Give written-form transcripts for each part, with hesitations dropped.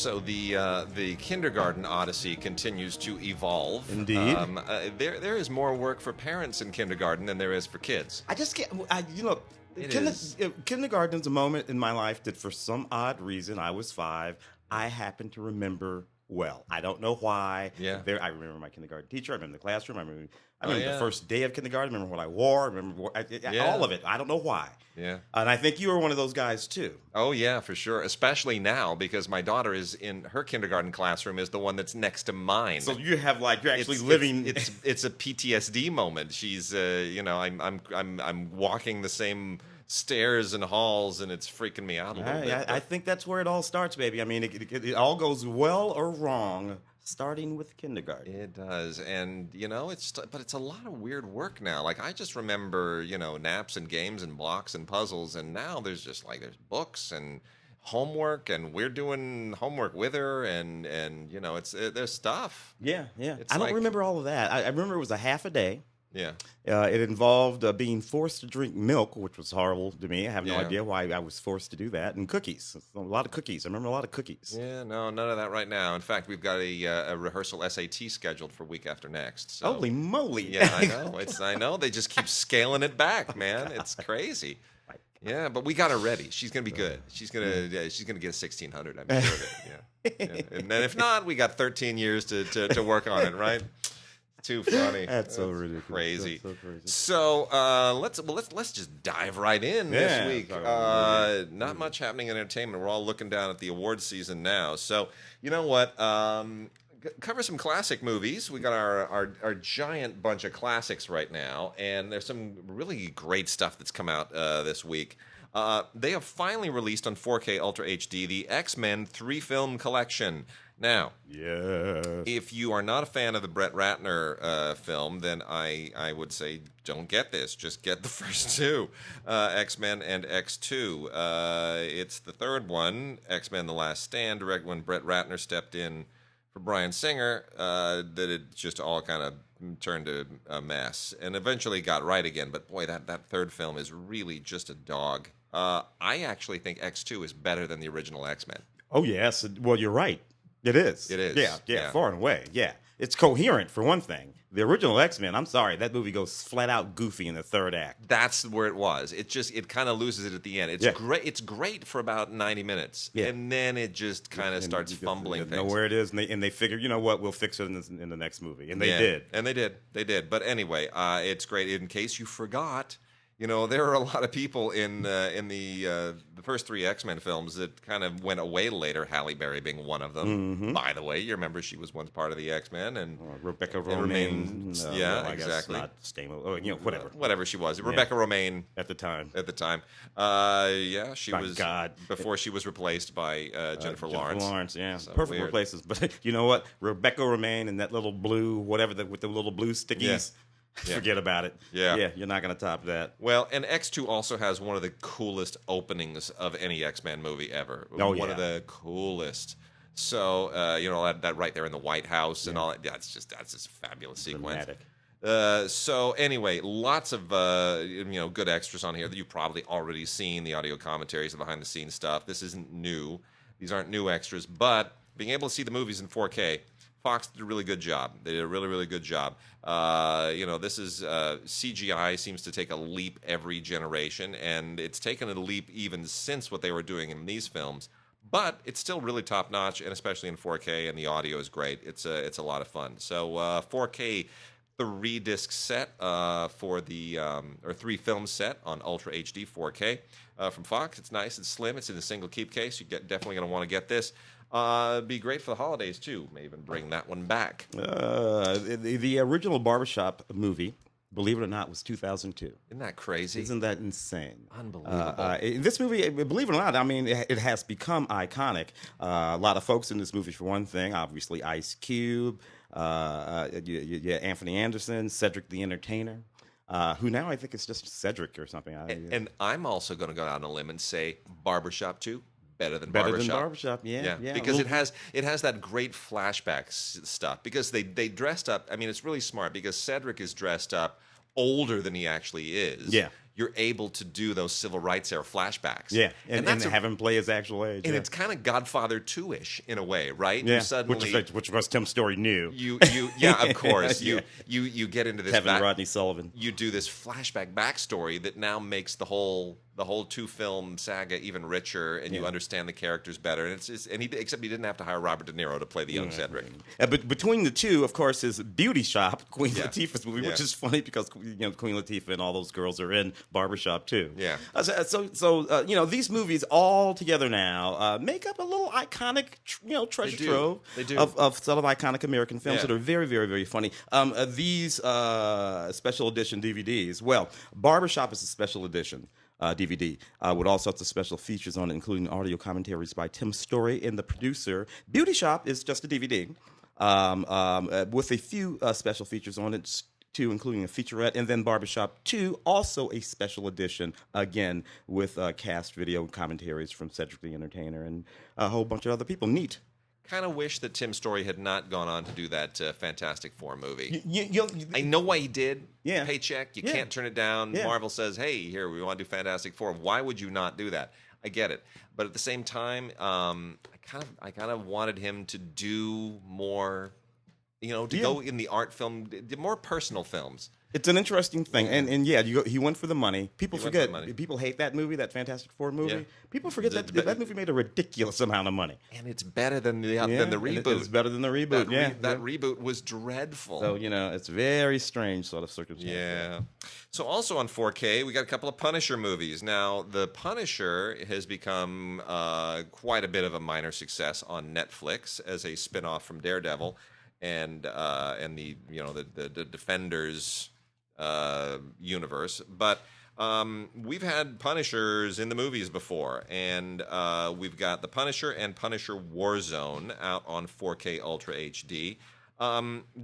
So the kindergarten odyssey continues to evolve. Indeed. There is more work for parents in kindergarten than there is for kids. I just can't. Is. Kindergarten is a moment in my life that, for some odd reason, I was 5. I happen to remember well. I don't know why. Yeah. I remember my kindergarten teacher. I remember the classroom. I remember yeah. the first day of kindergarten. I remember what I wore. I remember all of it. I don't know why. Yeah. And I think you were one of those guys too. Oh yeah, for sure. Especially now, because my daughter is in her kindergarten classroom is the one that's next to mine. So you have you're actually living. It's a PTSD moment. She's I'm walking the same stairs and halls, and it's freaking me out a little bit. I think that's where it all starts, baby. I mean, it all goes well or wrong, starting with kindergarten. It does, and but it's a lot of weird work now. Like I just remember, naps and games and blocks and puzzles, and now there's just there's books and homework, and we're doing homework with her, and there's stuff. Yeah. I don't remember all of that. I remember it was a half a day. Yeah. It involved being forced to drink milk, which was horrible to me. I have no idea why I was forced to do that. And cookies. A lot of cookies. I remember a lot of cookies. Yeah, no, none of that right now. In fact, we've got a rehearsal SAT scheduled for week after next. So. Holy moly. Yeah, I know. I know. They just keep scaling it back, man. It's crazy. Yeah, but we got her ready. She's gonna be good. She's gonna get a 1600. I'm sure of it. Yeah. And then if not, we got 13 years to work on it, right? Too funny. That's so ridiculous. Crazy. That's so crazy. So let's just dive right in this week. Not much happening in entertainment. We're all looking down at the awards season now. So you know what? Cover some classic movies. We got our giant bunch of classics right now, and there's some really great stuff that's come out this week. They have finally released on 4K Ultra HD the X-Men 3-film collection. Now, if you are not a fan of the Brett Ratner film, then I would say don't get this. Just get the first two, X-Men and X2. It's the third one, X-Men The Last Stand, direct when Brett Ratner stepped in for Bryan Singer, that it just all kind of turned to a mess and eventually got right again. But boy, that third film is really just a dog. I actually think X2 is better than the original X-Men. Oh, yes. Well, you're right. It is. It is. Yeah, far and away. Yeah. It's coherent, for one thing. The original X-Men, I'm sorry, that movie goes flat out goofy in the third act. That's where it was. It kind of loses it at the end. It's great. It's great for about 90 minutes, and then it just kind of starts fumbling things. Know where it is, and they figure, you know what, we'll fix it in the next movie, and they did. And they did. But anyway, it's great. In case you forgot. There are a lot of people in the first three X-Men films that kind of went away later, Halle Berry being one of them. Mm-hmm. By the way, you remember she was once part of the X-Men. And Rebecca Romijn. Exactly. Not Stamos, whatever. Whatever she was. Rebecca Romijn. At the time. She was, before she was replaced by Jennifer Lawrence. So perfect replacements. But you know what? Rebecca Romijn and that little blue, with the little blue stickies. Yeah. Forget about it. Yeah, you're not going to top that. Well, and X2 also has one of the coolest openings of any X-Men movie ever. One of the coolest. So, that right there in the White House and all that. That's just a fabulous sequence. So anyway, lots of good extras on here that you've probably already seen. The audio commentaries, the behind the scenes stuff. This isn't new. These aren't new extras, but being able to see the movies in 4K. Fox did a really good job. They did a really, really good job. This is CGI seems to take a leap every generation, and it's taken a leap even since what they were doing in these films. But it's still really top notch, and especially in 4K, and the audio is great. It's a lot of fun. So 4K 3-disc set for the or 3-film set on Ultra HD 4K from Fox. It's nice. It's slim. It's in a single keep case. You're definitely going to want to get this. Be great for the holidays, too. May even bring that one back. The original Barbershop movie, believe it or not, was 2002. Isn't that crazy? Isn't that insane? Unbelievable. This movie, believe it or not, I mean, it has become iconic. A lot of folks in this movie, for one thing, obviously Ice Cube, Anthony Anderson, Cedric the Entertainer. Who now I think it's just Cedric or something. And I'm also going to go out on a limb and say Barbershop 2. Better than Barbershop, yeah. Because it has that great flashback stuff. Because they dressed up. I mean, it's really smart because Cedric is dressed up older than he actually is. Yeah. you're able to do those civil rights era flashbacks. Yeah, and have him play his actual age. And it's kind of Godfather 2-ish in a way, right? Yeah, you suddenly, which was Tim's story new. Yeah, of course. You get into this. Kevin Rodney Sullivan. You do this flashback backstory that now makes the whole 2-film saga even richer, and you understand the characters better. And except he didn't have to hire Robert De Niro to play the young Cedric. But between the two, of course, is Beauty Shop, Queen Latifah's movie, which is funny because Queen Latifah and all those girls are in Barbershop too. Yeah. So these movies all together now make up a little iconic treasure trove of sort of iconic American films that are very, very, very funny. These special edition DVDs. Well, Barbershop is a special edition DVD with all sorts of special features on it, including audio commentaries by Tim Story and the producer. Beauty Shop is just a DVD with a few special features on it, too, including a featurette, and then Barbershop 2, also a special edition, again, with cast video commentaries from Cedric the Entertainer and a whole bunch of other people. Neat. Kind of wish that Tim Story had not gone on to do that Fantastic Four movie. I know why he did. Yeah. Paycheck. You can't turn it down. Yeah. Marvel says, hey, here, we want to do Fantastic Four. Why would you not do that? I get it. But at the same time, I kind of wanted him to do more, go in the art film, more personal films. It's an interesting thing, and he went for the money. People forget. People hate that movie, that Fantastic Four movie. Yeah. People forget that movie made a ridiculous amount of money, and it's better than the reboot. It's better than the reboot. That reboot was dreadful. So it's very strange sort of circumstance. Yeah. So also on 4K, we got a couple of Punisher movies. Now, the Punisher has become quite a bit of a minor success on Netflix as a spin-off from Daredevil, and the Defenders universe, but we've had Punishers in the movies before, and we've got the Punisher and Punisher Warzone out on 4K Ultra HD.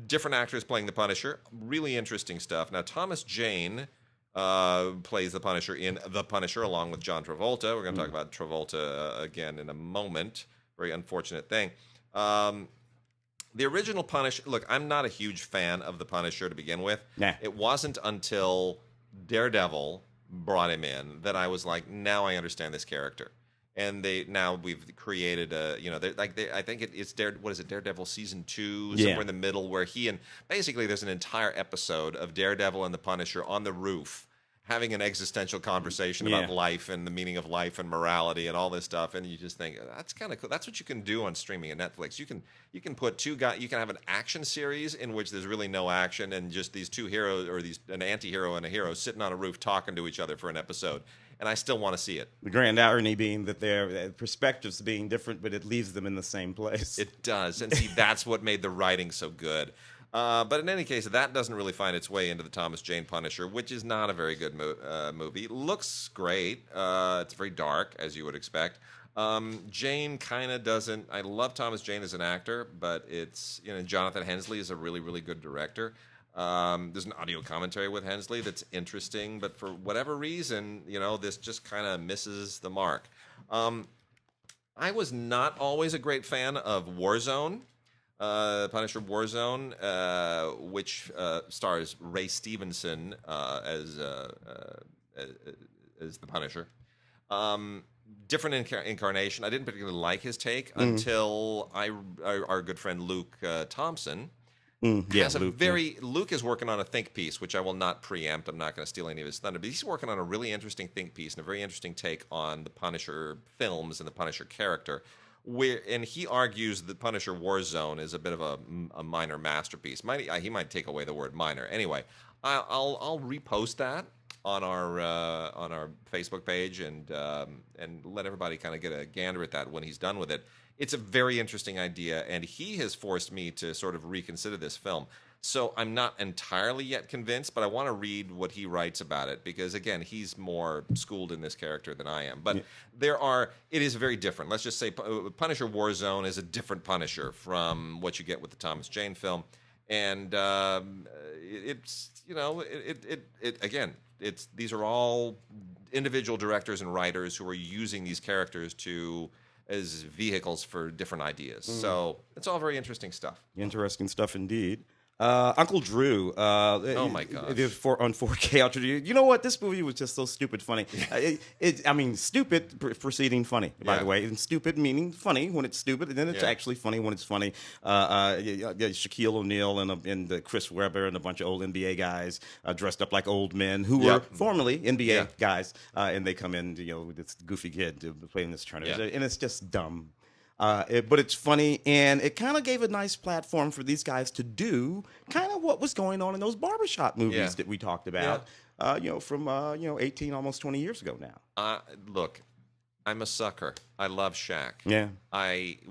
Different actors playing the Punisher, really interesting stuff. Now Thomas Jane plays the Punisher in The Punisher along with John Travolta. We're going to talk about Travolta again in a moment. Very unfortunate thing. The original Punisher, look, I'm not a huge fan of the Punisher to begin with. Nah. It wasn't until Daredevil brought him in that I was like, now I understand this character. And we've created I think it's Daredevil season 2, somewhere in the middle, where basically there's an entire episode of Daredevil and the Punisher on the roof having an existential conversation about life and the meaning of life and morality and all this stuff, and you just think that's kind of cool. That's what you can do on streaming at Netflix. You can put two guys. You can have an action series in which there's really no action and just these two heroes, or an anti-hero and a hero, sitting on a roof talking to each other for an episode. And I still want to see it. The grand irony being that their perspectives being different, but it leaves them in the same place. It does, and see, that's what made the writing so good. But in any case, that doesn't really find its way into the Thomas Jane Punisher, which is not a very good movie. Looks great. It's very dark, as you would expect. Jane kind of doesn't. I love Thomas Jane as an actor, but it's Jonathan Hensley is a really, really good director. There's an audio commentary with Hensley that's interesting, but for whatever reason, this just kind of misses the mark. I was not always a great fan of Warzone. Punisher Warzone, which stars Ray Stevenson as the Punisher. Different incarnation. I didn't particularly like his take until our good friend Luke Thompson Luke is working on a think piece, which I will not preempt. I'm not going to steal any of his thunder, but he's working on a really interesting think piece and a very interesting take on the Punisher films and the Punisher character. And he argues that Punisher Warzone is a bit of a minor masterpiece. He might take away the word minor. Anyway, I'll repost that on our Facebook page and let everybody kind of get a gander at that when he's done with it. It's a very interesting idea, and he has forced me to sort of reconsider this film. So I'm not entirely yet convinced, but I want to read what he writes about it because, again, he's more schooled in this character than I am. But it is very different. Let's just say Punisher Warzone is a different Punisher from what you get with the Thomas Jane film. And these are all individual directors and writers who are using these characters as vehicles for different ideas. So it's all very interesting stuff. Interesting stuff indeed. Uncle Drew. Oh my gosh! On 4K Ultra. You know what? This movie was just so stupid funny. I mean, stupid preceding funny. By the way, and stupid meaning funny when it's stupid, and then it's actually funny when it's funny. Shaquille O'Neal and Chris Webber and a bunch of old NBA guys dressed up like old men who were formerly NBA guys, and they come in, with this goofy kid to play in this tournament, and it's just dumb. But it's funny, and it kind of gave a nice platform for these guys to do kind of what was going on in those barbershop movies that we talked about, from 18, almost 20 years ago now. Look, I'm a sucker. I love Shaq. Yeah.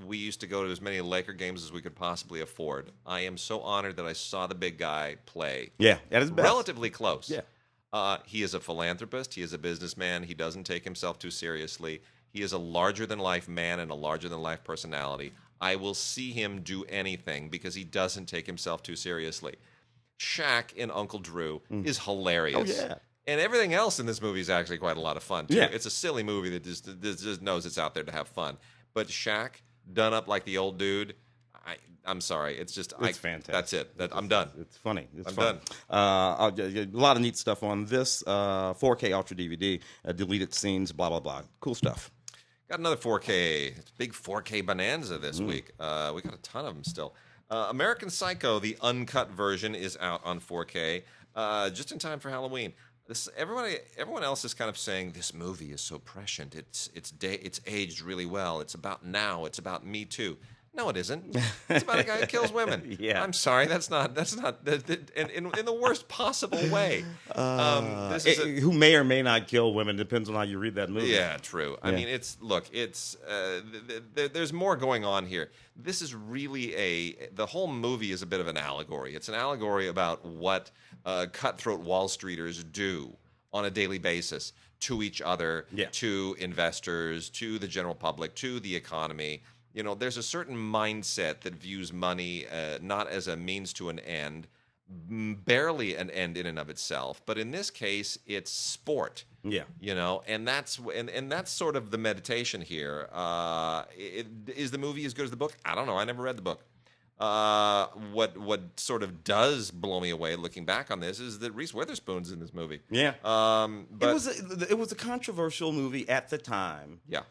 We used to go to as many Laker games as we could possibly afford. I am so honored that I saw the big guy play. Yeah, at his best. Relatively close. Yeah. He is a philanthropist. He is a businessman. He doesn't take himself too seriously. He is a larger-than-life man and a larger-than-life personality. I will see him do anything because he doesn't take himself too seriously. Shaq in Uncle Drew is hilarious. Oh, yeah. And everything else in this movie is actually quite a lot of fun, too. Yeah. It's a silly movie that just knows it's out there to have fun. But Shaq, done up like the old dude, I'm sorry. It's fantastic. That's it. I'm done. It's funny. I'm done. A lot of neat stuff on this 4K Ultra DVD, deleted scenes, blah, blah, blah. Cool stuff. Got another 4K, big 4K bonanza this week. We got a ton of them still. American Psycho, the uncut version, is out on 4K just in time for Halloween. Everyone else is kind of saying this movie is so prescient. It's aged really well. It's about now. It's about Me Too. No, it isn't. It's about a guy who kills women. Yeah. I'm sorry, that's not in the worst possible way. Who may or may not kill women, depends on how you read that movie. Yeah, true. I mean, there's more going on here. This is really the whole movie is a bit of an allegory. It's an allegory about what cutthroat Wall Streeters do on a daily basis to each other, to investors, to the general public, to the economy. There's a certain mindset that views money not as a means to an end, barely an end in and of itself, but in this case, it's sport. Yeah. And that's sort of the meditation here. Is the movie as good as the book? I don't know. I never read the book. What sort of does blow me away looking back on this is that Reese Witherspoon's in this movie. Yeah. But it was a controversial movie at the time. Yeah.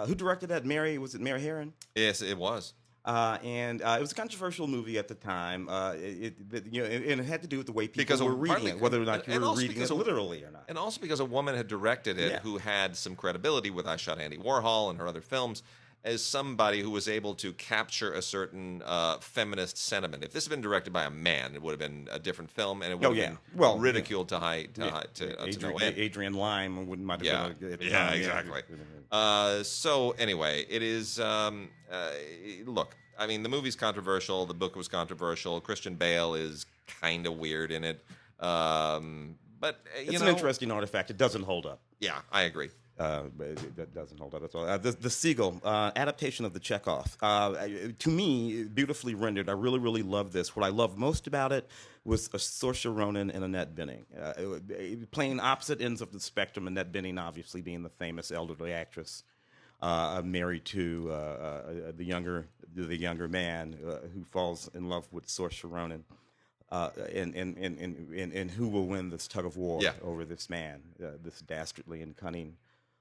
Who directed that? Was it Mary Herron? Yes, it was. And it was a controversial movie at the time. And it had to do with the way people were reading it, whether or not you were reading it literally or not. And also because a woman had directed it who had some credibility with I Shot Andy Warhol and her other films, as somebody who was able to capture a certain feminist sentiment. If this had been directed by a man, it would have been a different film, and it would have been ridiculed to no end. Adrian Lyne might have been exactly. So anyway, it is. Look, I mean, the movie's controversial. The book was controversial. Christian Bale is kind of weird in it, but it's an interesting artifact. It doesn't hold up. Yeah, I agree. That doesn't hold up. That's all. The Seagull adaptation of the Chekhov. To me, beautifully rendered. I really, really love this. What I love most about it was Saoirse Ronan and Annette Bening playing opposite ends of the spectrum. Annette Bening, obviously, being the famous elderly actress married to the younger man who falls in love with Saoirse Ronan. And who will win this tug of war over this man, this dastardly and cunning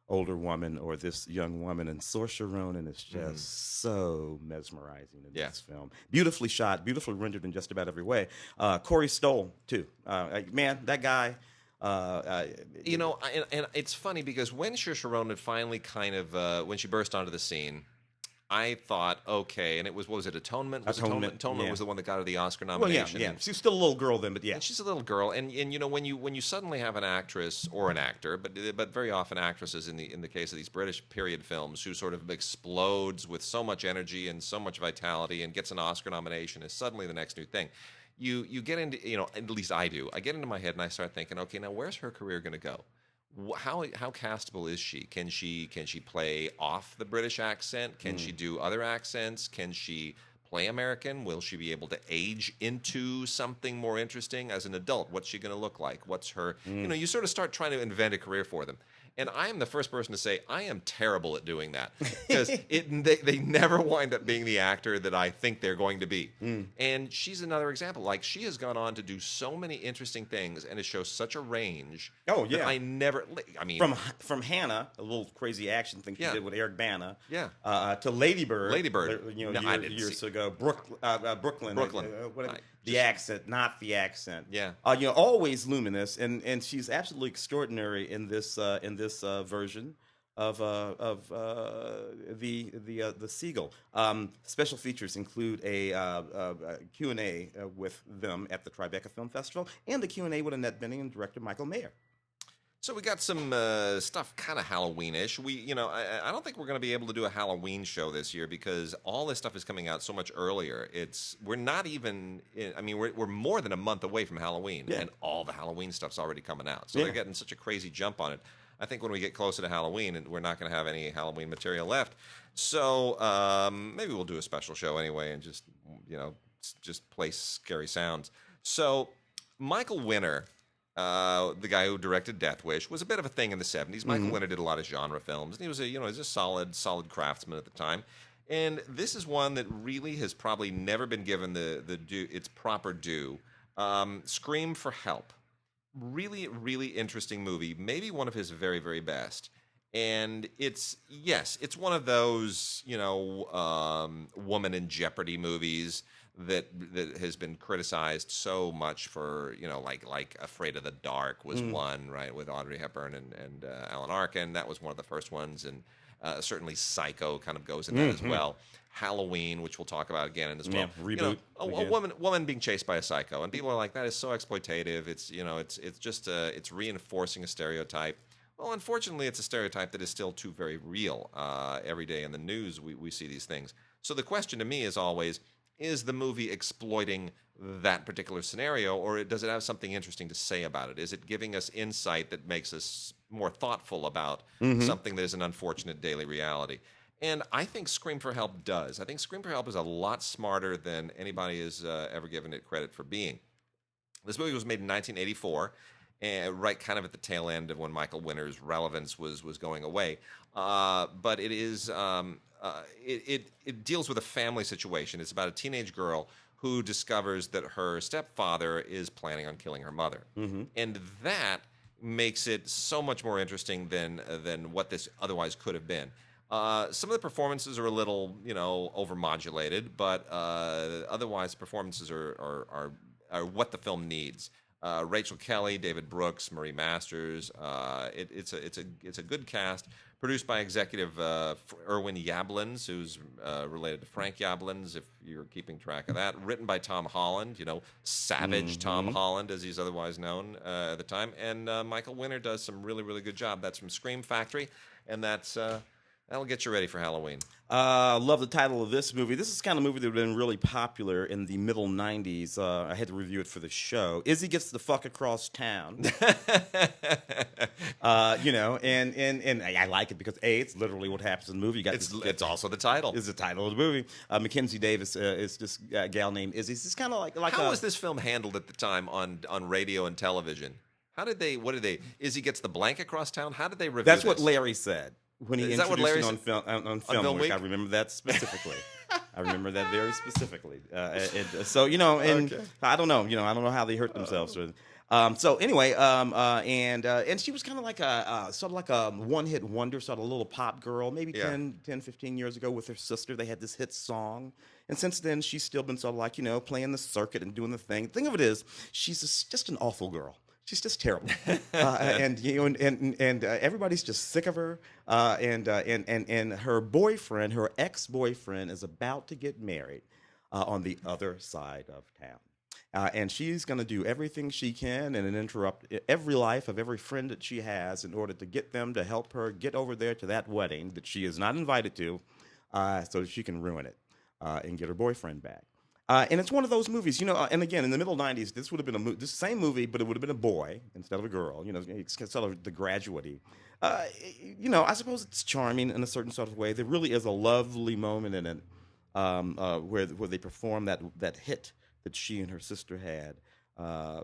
older woman or this young woman? And Saoirse Ronan is just so mesmerizing in this film. Beautifully shot, beautifully rendered in just about every way. Corey Stoll, too. Man, that guy... and it's funny because when Saoirse Ronan finally kind of... when she burst onto the scene... I thought, okay, and it was, what was it, Atonement? Atonement was the one that got her the Oscar nomination. Well, yeah. She's still a little girl then, but yeah. And she's a little girl, and when you suddenly have an actress or an actor, but very often actresses in the case of these British period films who sort of explodes with so much energy and so much vitality and gets an Oscar nomination is suddenly the next new thing. You get into, at least I do. I get into my head and I start thinking, okay, now where's her career going to go? How castable is she? Can she play off the British accent? Can she do other accents? Can she play American? Will she be able to age into something more interesting as an adult? What's she going to look like? What's her? You sort of start trying to invent a career for them. And I am the first person to say I am terrible at doing that because they never wind up being the actor that I think they're going to be. And she's another example. Like, she has gone on to do so many interesting things and to show such a range. Oh, yeah. I mean, from Hannah, a little crazy action thing she did with Eric Bana. Yeah. To Lady Bird. Years ago. Brooklyn. The accent, not the accent. Yeah. Always luminous, and she's absolutely extraordinary in this version of the Seagull. Special features include a Q&A with them at the Tribeca Film Festival, and a Q&A with Annette Bening and director Michael Mayer. So we got some stuff kind of Halloween-ish. I don't think we're going to be able to do a Halloween show this year because all this stuff is coming out so much earlier. We're not even. We're more than a month away from Halloween, and all the Halloween stuff's already coming out. So they're getting such a crazy jump on it. I think when we get closer to Halloween, and we're not going to have any Halloween material left. So maybe we'll do a special show anyway, and just play scary sounds. So Michael Winner. The guy who directed Death Wish was a bit of a thing in the 70s. Michael Winner did a lot of genre films, and he was a solid craftsman at the time. And this is one that really has probably never been given its proper due. Scream for Help. Really, really interesting movie. Maybe one of his very, very best. And it's one of those, woman in jeopardy movies that has been criticized so much for, like Afraid of the Dark was one, right, with Audrey Hepburn and Alan Arkin. That was one of the first ones, and certainly Psycho kind of goes in that as well. Halloween, which we'll talk about again as well. Yeah, reboot. A woman being chased by a psycho, and people are like, that is so exploitative. It's it's reinforcing a stereotype. Well, unfortunately, it's a stereotype that is still too very real. Every day in the news, we see these things. So the question to me is always, is the movie exploiting that particular scenario, or does it have something interesting to say about it? Is it giving us insight that makes us more thoughtful about something that is an unfortunate daily reality? And I think Scream for Help does. I think Scream for Help is a lot smarter than anybody has ever given it credit for being. This movie was made in 1984, right kind of at the tail end of when Michael Winner's relevance was going away. But it is... It deals with a family situation. It's about a teenage girl who discovers that her stepfather is planning on killing her mother, and that makes it so much more interesting than what this otherwise could have been. Some of the performances are a little, overmodulated, but otherwise, performances are what the film needs. Rachel Kelly, David Brooks, Marie Masters. It's a good cast. Produced by executive Irwin Yablans, who's related to Frank Yablans, if you're keeping track of that. Written by Tom Holland, Savage Tom Holland, as he's otherwise known at the time. And Michael Winner does some really, really good job. That's from Scream Factory, and that'll get you ready for Halloween. Love the title of this movie. This is the kind of movie that would have been really popular in the middle 90s. I had to review it for the show. Izzy Gets the Fuck Across Town. And I like it because, A, it's literally what happens in the movie. It's also the title. It's the title of the movie. Mackenzie Davis is this gal named Izzy. It's kind of like How was this film handled at the time on radio and television? What did they, Izzy Gets the Blank Across Town? How did they review That's this? what Larry said. When he introduced it on Film Week, Week? I remember that specifically. I remember that very specifically. So I don't know. I don't know how they hurt themselves. So anyway, and she was kind of like sort of like a one-hit wonder, sort of a little pop girl. Maybe 10, 15 years ago with her sister, they had this hit song. And since then, she's still been sort of like playing the circuit and doing the thing. The thing of it is, she's just an awful girl. She's just terrible, and everybody's just sick of her. And her boyfriend, her ex-boyfriend, is about to get married on the other side of town, and she's going to do everything she can and interrupt every life of every friend that she has in order to get them to help her get over there to that wedding that she is not invited to, so that she can ruin it and get her boyfriend back. And it's one of those movies, and again, in the middle 90s, this would have been this same movie, but it would have been a boy instead of a girl, it's sort of the graduate-y. I suppose it's charming in a certain sort of way. There really is a lovely moment in it where they perform that hit that she and her sister had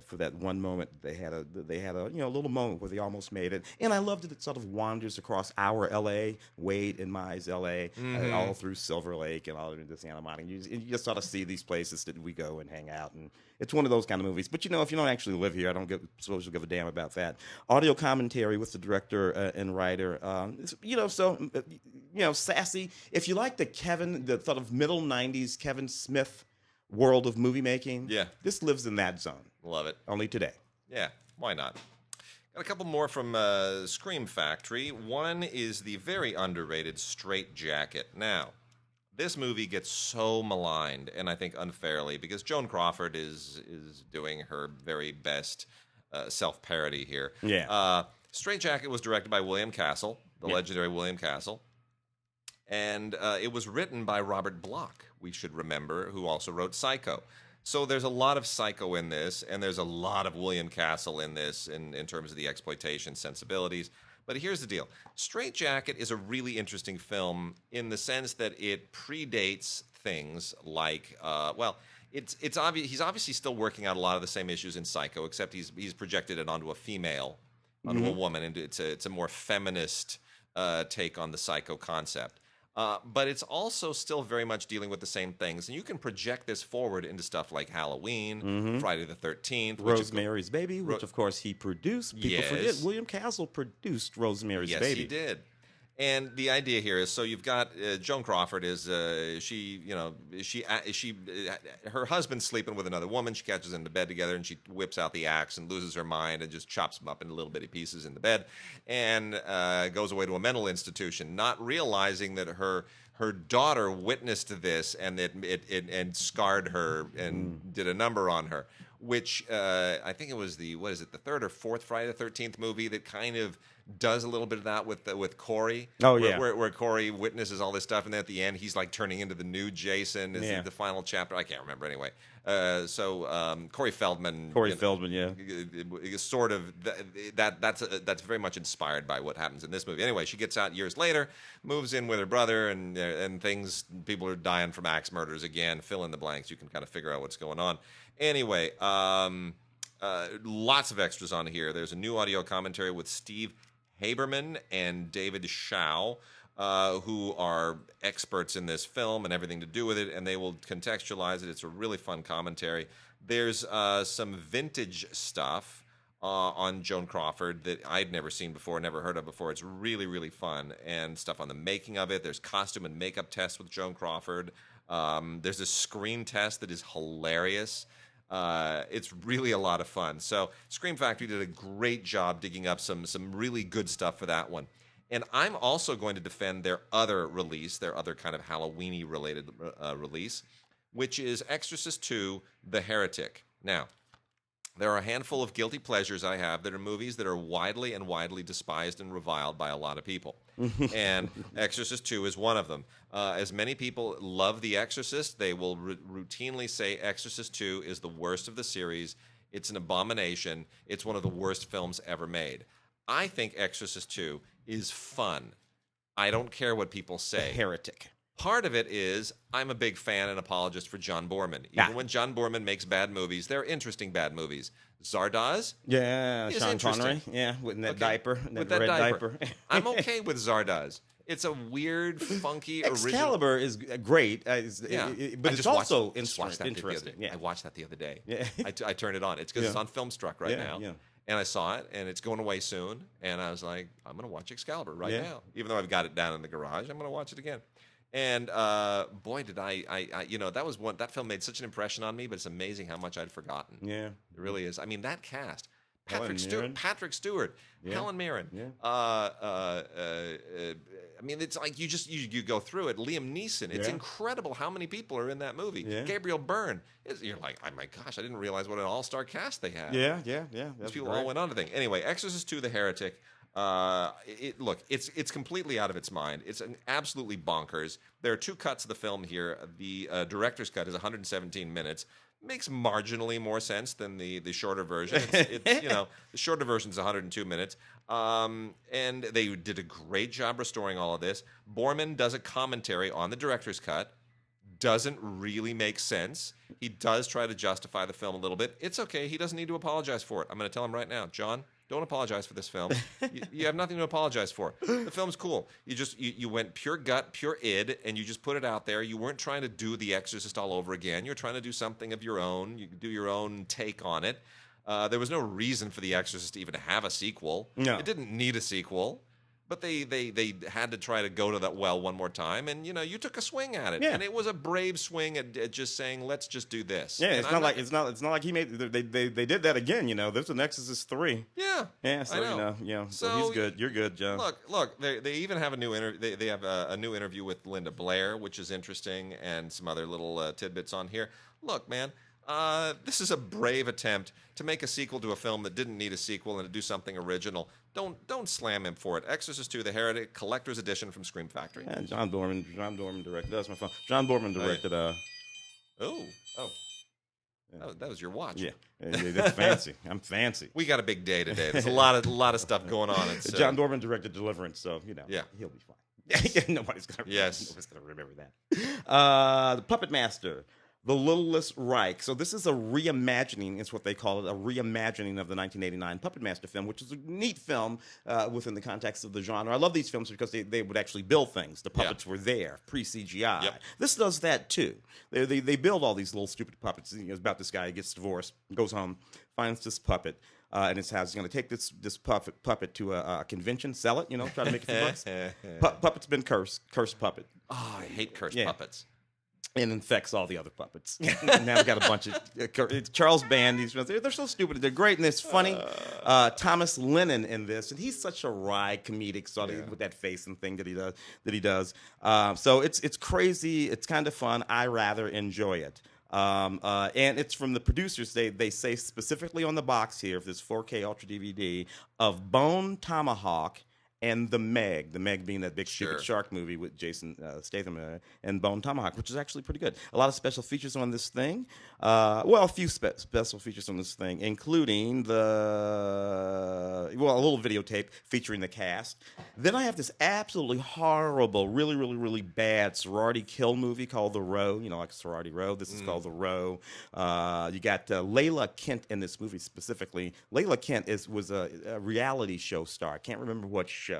for that one moment. They had a little moment where they almost made it, and I loved it. It sort of wanders across our L.A., Wade and Mai's L.A., all through Silver Lake and all into Santa Monica. And you just sort of see these places that we go and hang out, and it's one of those kind of movies. But if you don't actually live here, I don't suppose you'll give a damn about that. Audio commentary with the director and writer, sassy. If you like the sort of middle '90s Kevin Smith world of movie making, this lives in that zone. Love it. Only today. Yeah, why not? Got a couple more from Scream Factory. One is the very underrated Straight Jacket. Now, this movie gets so maligned, and I think unfairly, because Joan Crawford is doing her very best self-parody here. Yeah. Straight Jacket was directed by William Castle, the legendary William Castle. And it was written by Robert Bloch, we should remember, who also wrote Psycho. So there's a lot of Psycho in this, and there's a lot of William Castle in this in terms of the exploitation sensibilities. But here's the deal. Straight Jacket is a really interesting film in the sense that it predates things like, it's obvious he's obviously still working out a lot of the same issues in Psycho, except he's projected it onto a female, onto a woman, and it's a more feminist take on the Psycho concept. But it's also still very much dealing with the same things. And you can project this forward into stuff like Halloween, Friday the 13th. Rosemary's Baby, which, of course, he produced. People forget William Castle produced Rosemary's Baby. Yes, he did. And the idea here is, so you've got Joan Crawford is her husband's sleeping with another woman. She catches them in the bed together, and she whips out the axe and loses her mind and just chops them up into little bitty pieces in the bed, and goes away to a mental institution, not realizing that her daughter witnessed this and it scarred her and did a number on her. Which I think it was the third or fourth Friday the 13th movie that kind of does a little bit of that with Corey. Oh yeah, where Corey witnesses all this stuff, and then at the end he's like turning into the new Jason. Is the final chapter? I can't remember anyway. Corey Feldman. Sort of that's very much inspired by what happens in this movie. Anyway, she gets out years later, moves in with her brother, and people are dying from axe murders again. Fill in the blanks. You can kind of figure out what's going on. Anyway, lots of extras on here. There's a new audio commentary with Steve Haberman and David Shaw, who are experts in this film and everything to do with it, and they will contextualize it. It's a really fun commentary. There's some vintage stuff on Joan Crawford that I'd never seen before, never heard of before. It's really, really fun, and stuff on the making of it. There's costume and makeup tests with Joan Crawford. There's a screen test that is hilarious. It's really a lot of fun. So Scream Factory did a great job digging up some really good stuff for that one. And I'm also going to defend their other release, their other kind of Halloween-y related release, which is Exorcist 2, The Heretic. Now, there are a handful of guilty pleasures I have that are movies that are widely despised and reviled by a lot of people. And Exorcist 2 is one of them. As many people love The Exorcist, they will routinely say Exorcist 2 is the worst of the series. It's an abomination. It's one of the worst films ever made. I think Exorcist 2 is fun. I don't care what people say. Heretic. Part of it is I'm a big fan and apologist for John Boorman. Even when John Boorman makes bad movies, they're interesting bad movies. Zardoz? Yeah, Sean Connery. Yeah, with that diaper. With that red diaper. I'm okay with Zardoz. It's a weird, funky, Excalibur is great, but it's also interesting. I watched that the other day. Yeah. I turned it on. It's because it's on Filmstruck right now. Yeah. And I saw it, and it's going away soon. And I was like, I'm going to watch Excalibur right now. Even though I've got it down in the garage, I'm going to watch it again. And boy, did that film made such an impression on me, but it's amazing how much I'd forgotten. Yeah. It really is. I mean, that cast. Patrick Stewart, Helen Mirren. Yeah. I mean, it's like you go through it. Liam Neeson. It's incredible how many people are in that movie. Yeah. Gabriel Byrne. You're like, oh my gosh, I didn't realize what an all-star cast they had. Yeah. These people all went on to thing. Anyway, Exorcist 2: The Heretic. It's completely out of its mind. It's absolutely bonkers. There are two cuts of the film here. The director's cut is 117 minutes. Makes marginally more sense than the shorter version. The shorter version is 102 minutes. And they did a great job restoring all of this. Boorman does a commentary on the director's cut. doesn't really make sense. He does try to justify the film a little bit. It's okay. He doesn't need to apologize for it. I'm going to tell him right now, John, don't apologize for this film. You have nothing to apologize for. The film's cool. You went pure gut, pure id, and you just put it out there. You weren't trying to do The Exorcist all over again. You're trying to do something of your own. You do your own take on it. There was no reason for The Exorcist to even have a sequel. No. It didn't need a sequel. But they had to try to go to that well one more time, and you took a swing at it, and it was a brave swing at just saying, let's just do this. Yeah, it's not like he made they did that again. There's an Exorcist 3. Yeah. So so he's good. You're good, Joe. Look. They even have a new interview. They have a new interview with Linda Blair, which is interesting, and some other little tidbits on here. Look, man. This is a brave attempt to make a sequel to a film that didn't need a sequel and to do something original. Don't slam him for it. Exorcist II: The Heretic, collector's edition from Scream Factory. Yeah, John Borman directed. That's my phone. John Borman directed. That was your watch. Yeah, that's fancy. I'm fancy. We got a big day today. There's a lot of stuff going on. John Borman directed Deliverance, so he'll be fine. Yes. Nobody's gonna remember that. The Puppet Master. The Littlest Reich. So this is a reimagining, is what they call it, a reimagining of the 1989 Puppet Master film, which is a neat film within the context of the genre. I love these films because they would actually build things. The puppets were there, pre-CGI. Yep. This does that too. They build all these little stupid puppets. It's about this guy who gets divorced, goes home, finds this puppet in his house. He's going to take this puppet to a convention, sell it, try to make a few bucks. Puppet's been cursed puppet. Oh, I hate cursed puppets. And infects all the other puppets. Now we got a bunch of Charles Band. They're so stupid. They're great and it's funny. Thomas Lennon in this, and he's such a wry comedic sort of with that face and thing that he does. So it's crazy. It's kind of fun. I rather enjoy it. And it's from the producers. They say specifically on the box here, if this 4K Ultra DVD of Bone Tomahawk. And The Meg being that big stupid shark movie with Jason Statham and Bone Tomahawk, which is actually pretty good. A lot of special features on this thing. A few special features on this thing, including a little videotape featuring the cast. Then I have this absolutely horrible, really, really, really bad sorority kill movie called The Row. Like Sorority Row. This is called The Row. You got Layla Kent in this movie specifically. Layla Kent was a reality show star. I can't remember what show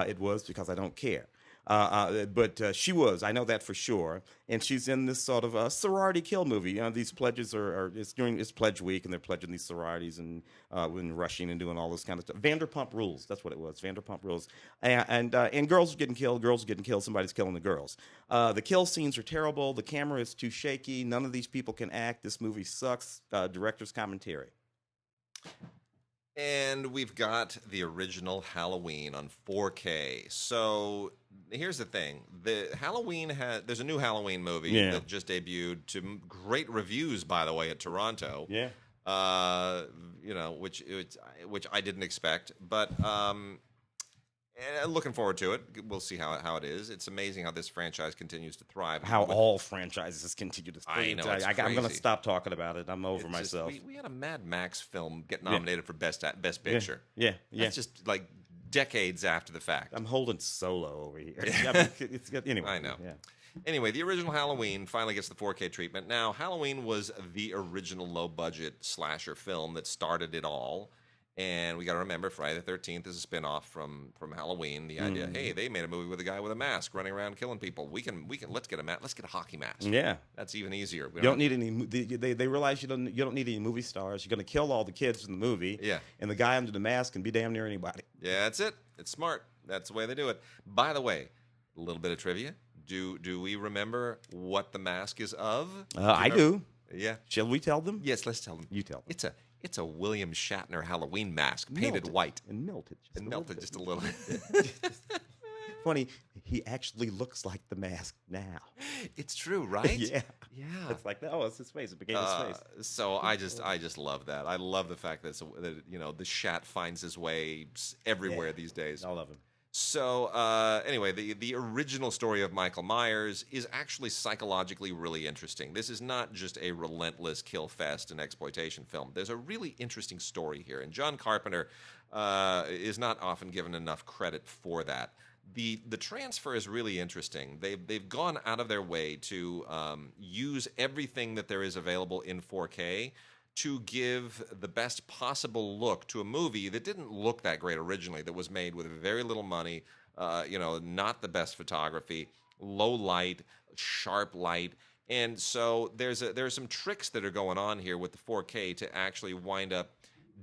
it was because I don't care. But she was, I know that for sure. And she's in this sort of a sorority kill movie. These pledges it's pledge week, and they're pledging these sororities and rushing and doing all this kind of stuff. Vanderpump Rules, that's what it was. Vanderpump Rules, and girls are getting killed. Somebody's killing the girls. The kill scenes are terrible. The camera is too shaky. None of these people can act. This movie sucks. Director's commentary. And we've got the original Halloween on 4K. So here's the thing: there's a new Halloween movie that just debuted to great reviews, by the way, at Toronto. Yeah. Which I didn't expect, but looking forward to it. We'll see how it is. It's amazing how this franchise continues to thrive. How all franchises continue to thrive. I know. I'm going to stop talking about it. I'm over myself. We had a Mad Max film get nominated for Best Picture. Yeah. That's just like decades after the fact. I'm holding Solo over here. Anyway. I know. Yeah. Anyway, the original Halloween finally gets the 4K treatment. Now, Halloween was the original low-budget slasher film that started it all. And we got to remember, Friday the 13th is a spinoff from Halloween. The idea, hey, they made a movie with a guy with a mask running around killing people. We can let's get a hockey mask. Yeah, that's even easier. You don't need any. They realize you don't need any movie stars. You're going to kill all the kids in the movie. Yeah, and the guy under the mask can be damn near anybody. Yeah, that's it. It's smart. That's the way they do it. By the way, a little bit of trivia. Do we remember what the mask is of? I do. Yeah. Shall we tell them? Yes, let's tell them. You tell them. It's a William Shatner Halloween mask, painted white. And melted. Just a little bit. Funny, he actually looks like the mask now. It's true, right? Yeah. It's like, it's his face. It became his face. So I just love that. I love the fact that the Shat finds his way everywhere these days. I love him. So anyway, the original story of Michael Myers is actually psychologically really interesting. This is not just a relentless kill fest and exploitation film. There's a really interesting story here, and John Carpenter is not often given enough credit for that. the transfer is really interesting. They've gone out of their way to use everything that there is available in 4K to give the best possible look to a movie that didn't look that great originally, that was made with very little money, not the best photography, low light, sharp light. And so there's some tricks that are going on here with the 4K to actually wind up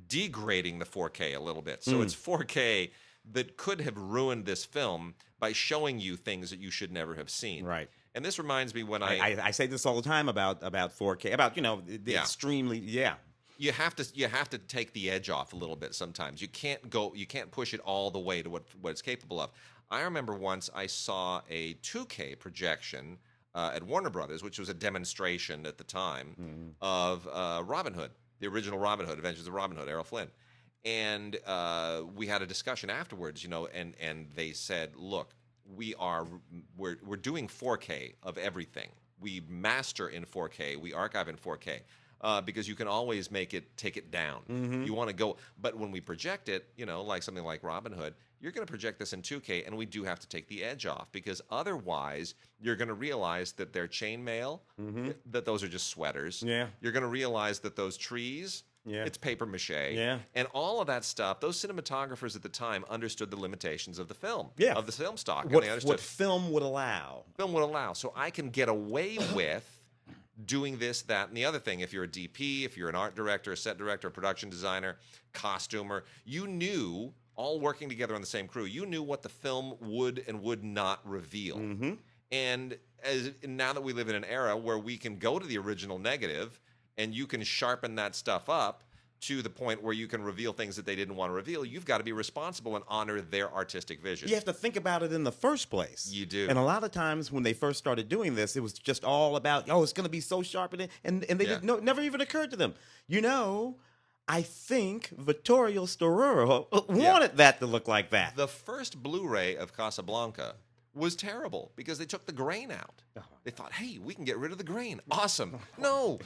degrading the 4K a little bit. So it's 4K that could have ruined this film by showing you things that you should never have seen. Right. And this reminds me when I say this all the time about 4K, about the extremely You have to take the edge off a little bit sometimes. You can't push it all the way to what it's capable of. I remember once I saw a 2K projection at Warner Brothers, which was a demonstration at the time of Robin Hood, the original Robin Hood, Adventures of Robin Hood, Errol Flynn. And we had a discussion afterwards, and they said, look, we're doing 4K of everything. We master in 4K, we archive in 4K. Because you can always take it down. You want to go, but when we project it, like something like Robin Hood, you're going to project this in 2K, and we do have to take the edge off, because otherwise you're going to realize that they're chainmail, that those are just sweaters. Yeah. You're going to realize that those trees, it's paper mache. Yeah. And all of that stuff, those cinematographers at the time understood the limitations of the film, of the film stock. What, and they understood what film would allow. So I can get away with doing this, that, and the other thing. If you're a DP, if you're an art director, a set director, a production designer, costumer, you knew, all working together on the same crew, you knew what the film would and would not reveal. And now that we live in an era where we can go to the original negative and you can sharpen that stuff up to the point where you can reveal things that they didn't want to reveal, you've got to be responsible and honor their artistic vision. You have to think about it in the first place. You do. And a lot of times when they first started doing this, it was just all about, it's going to be so sharp. And they never even occurred to them. I think Vittorio Storaro wanted that to look like that. The first Blu-ray of Casablanca was terrible because they took the grain out. They thought, hey, we can get rid of the grain. Awesome. No,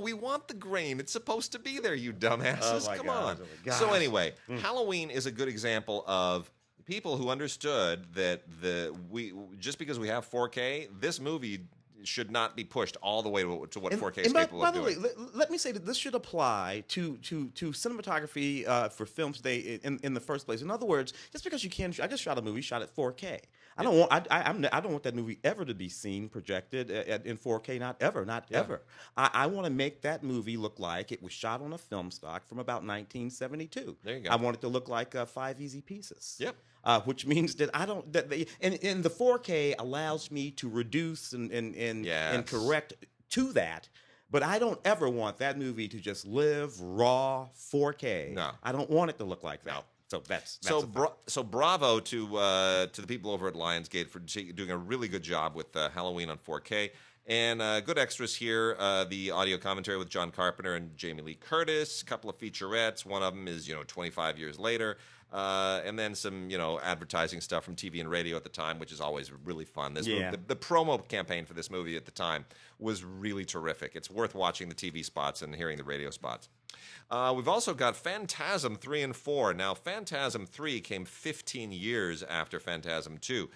we want the grain. It's supposed to be there, you dumbasses. Come on. So anyway, Halloween is a good example of people who understood that just because we have 4K, this movie should not be pushed all the way to what 4K is capable of doing. By the way, let me say that this should apply to cinematography for films today in the first place. In other words, just because I just shot a movie, shot at 4K. I don't want that movie ever to be seen projected in 4K. Not ever. I want to make that movie look like it was shot on a film stock from about 1972. There you go. I want it to look like 5 easy pieces. Yep. Which means that and the 4K allows me to reduce and correct to that. But I don't ever want that movie to just live raw 4K. No, I don't want it to look like that. No. So that's so bravo to the people over at Lionsgate for doing a really good job with Halloween on 4K. And good extras here, the audio commentary with John Carpenter and Jamie Lee Curtis, a couple of featurettes. One of them is 25 years later. And then some, advertising stuff from TV and radio at the time, which is always really fun. The promo campaign for this movie at the time was really terrific. It's worth watching the TV spots and hearing the radio spots. We've also got Phantasm 3 and 4. Now, Phantasm 3 came 15 years after Phantasm 2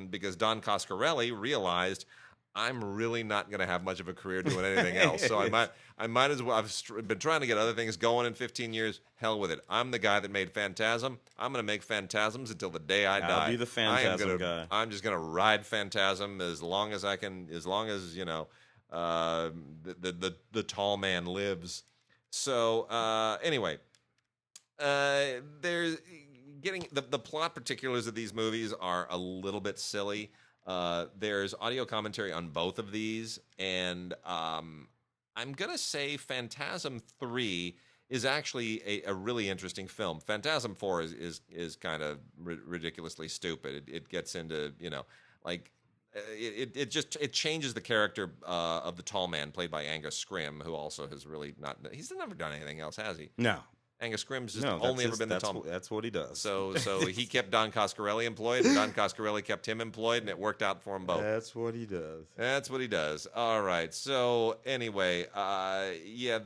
because Don Coscarelli realized, I'm really not going to have much of a career doing anything else. So I might as well. I've been trying to get other things going in 15 years. Hell with it. I'm the guy that made Phantasm. I'm going to make Phantasms until the day I die. I'll be the Phantasm guy. I'm just going to ride Phantasm as long as I can, as long as the tall man lives. So anyway, there's getting the plot particulars of these movies are a little bit silly. There's audio commentary on both of these, and I'm going to say Phantasm 3 is actually a really interesting film. Phantasm 4 is kind of ridiculously stupid. It gets into, it changes the character of the tall man played by Angus Scrimm, who also has really he's never done anything else, has he? No. Angus Scrimm's just only ever been the Tom. That's what he does. So he kept Don Coscarelli employed, and Don Coscarelli kept him employed, and it worked out for them both. That's what he does. That's what he does. All right. So anyway,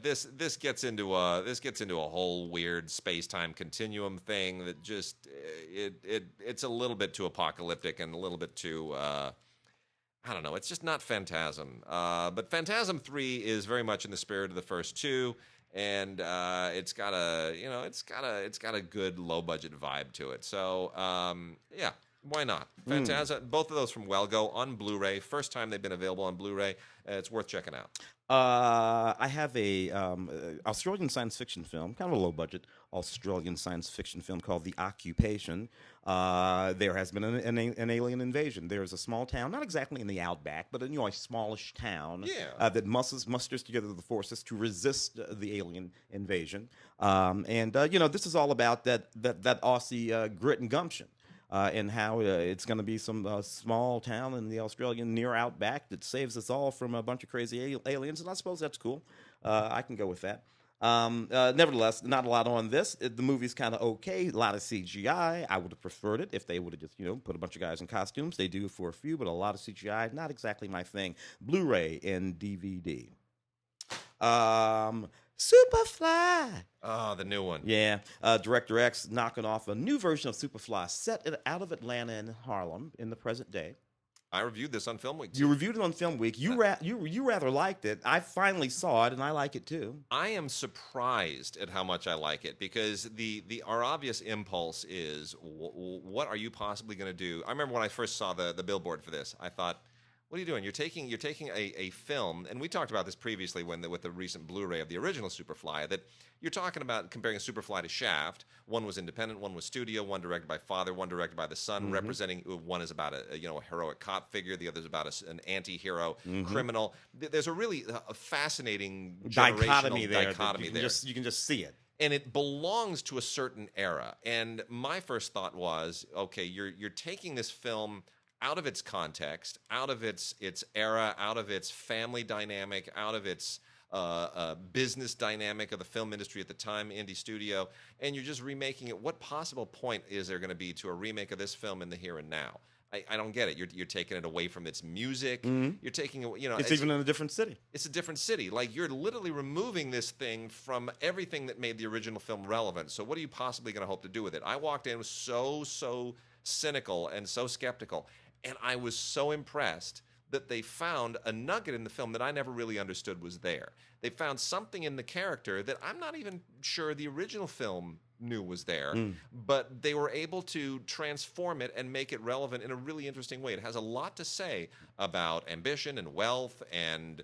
this gets into a whole weird space-time continuum thing that just it's a little bit too apocalyptic and a little bit too. I don't know. It's just not Phantasm. But Phantasm 3 is very much in the spirit of the first two. And it's got a good low budget vibe to it. So why not? Phantasm. Both of those from Welgo on Blu-ray. First time they've been available on Blu-ray. It's worth checking out. I have a Australian science fiction film, kind of a low budget Australian science fiction film called The Occupation. There has been an alien invasion. There's a small town, not exactly in the outback, but a smallish town that musters together the forces to resist the alien invasion. This is all about that Aussie grit and gumption. And how it's going to be some small town in the Australian near outback that saves us all from a bunch of crazy aliens, and I suppose that's cool. I can go with that. Nevertheless, not a lot on this. The movie's kind of okay. A lot of CGI. I would have preferred it if they would have just put a bunch of guys in costumes. They do for a few, but a lot of CGI, not exactly my thing. Blu-ray and DVD. Superfly. Oh, the new one. Yeah. Director X knocking off a new version of Superfly set out of Atlanta and Harlem in the present day. I reviewed this on Film Week. You reviewed it on Film Week. You rather liked it. I finally saw it, and I like it too. I am surprised at how much I like it because our obvious impulse is, what are you possibly going to do? I remember when I first saw the billboard for this, I thought, what are you doing? You're taking a film, and we talked about this previously with the recent Blu-ray of the original Superfly, that you're talking about comparing Superfly to Shaft. One was independent, one was studio, one directed by father, one directed by the son, representing, one is about a heroic cop figure, the other is about an anti-hero criminal. There's a really fascinating dichotomy there. You can just see it. And it belongs to a certain era. And my first thought was, okay, you're taking this film out of its context, out of its era, out of its family dynamic, out of its business dynamic of the film industry at the time, indie studio, and you're just remaking it. What possible point is there going to be to a remake of this film in the here and now? I don't get it. You're taking it away from its music. You're taking it. It's even in a different city. It's a different city. Like, you're literally removing this thing from everything that made the original film relevant. So what are you possibly going to hope to do with it? I walked in so cynical and so skeptical. And I was so impressed that they found a nugget in the film that I never really understood was there. They found something in the character that I'm not even sure the original film knew was there, but they were able to transform it and make it relevant in a really interesting way. It has a lot to say about ambition and wealth and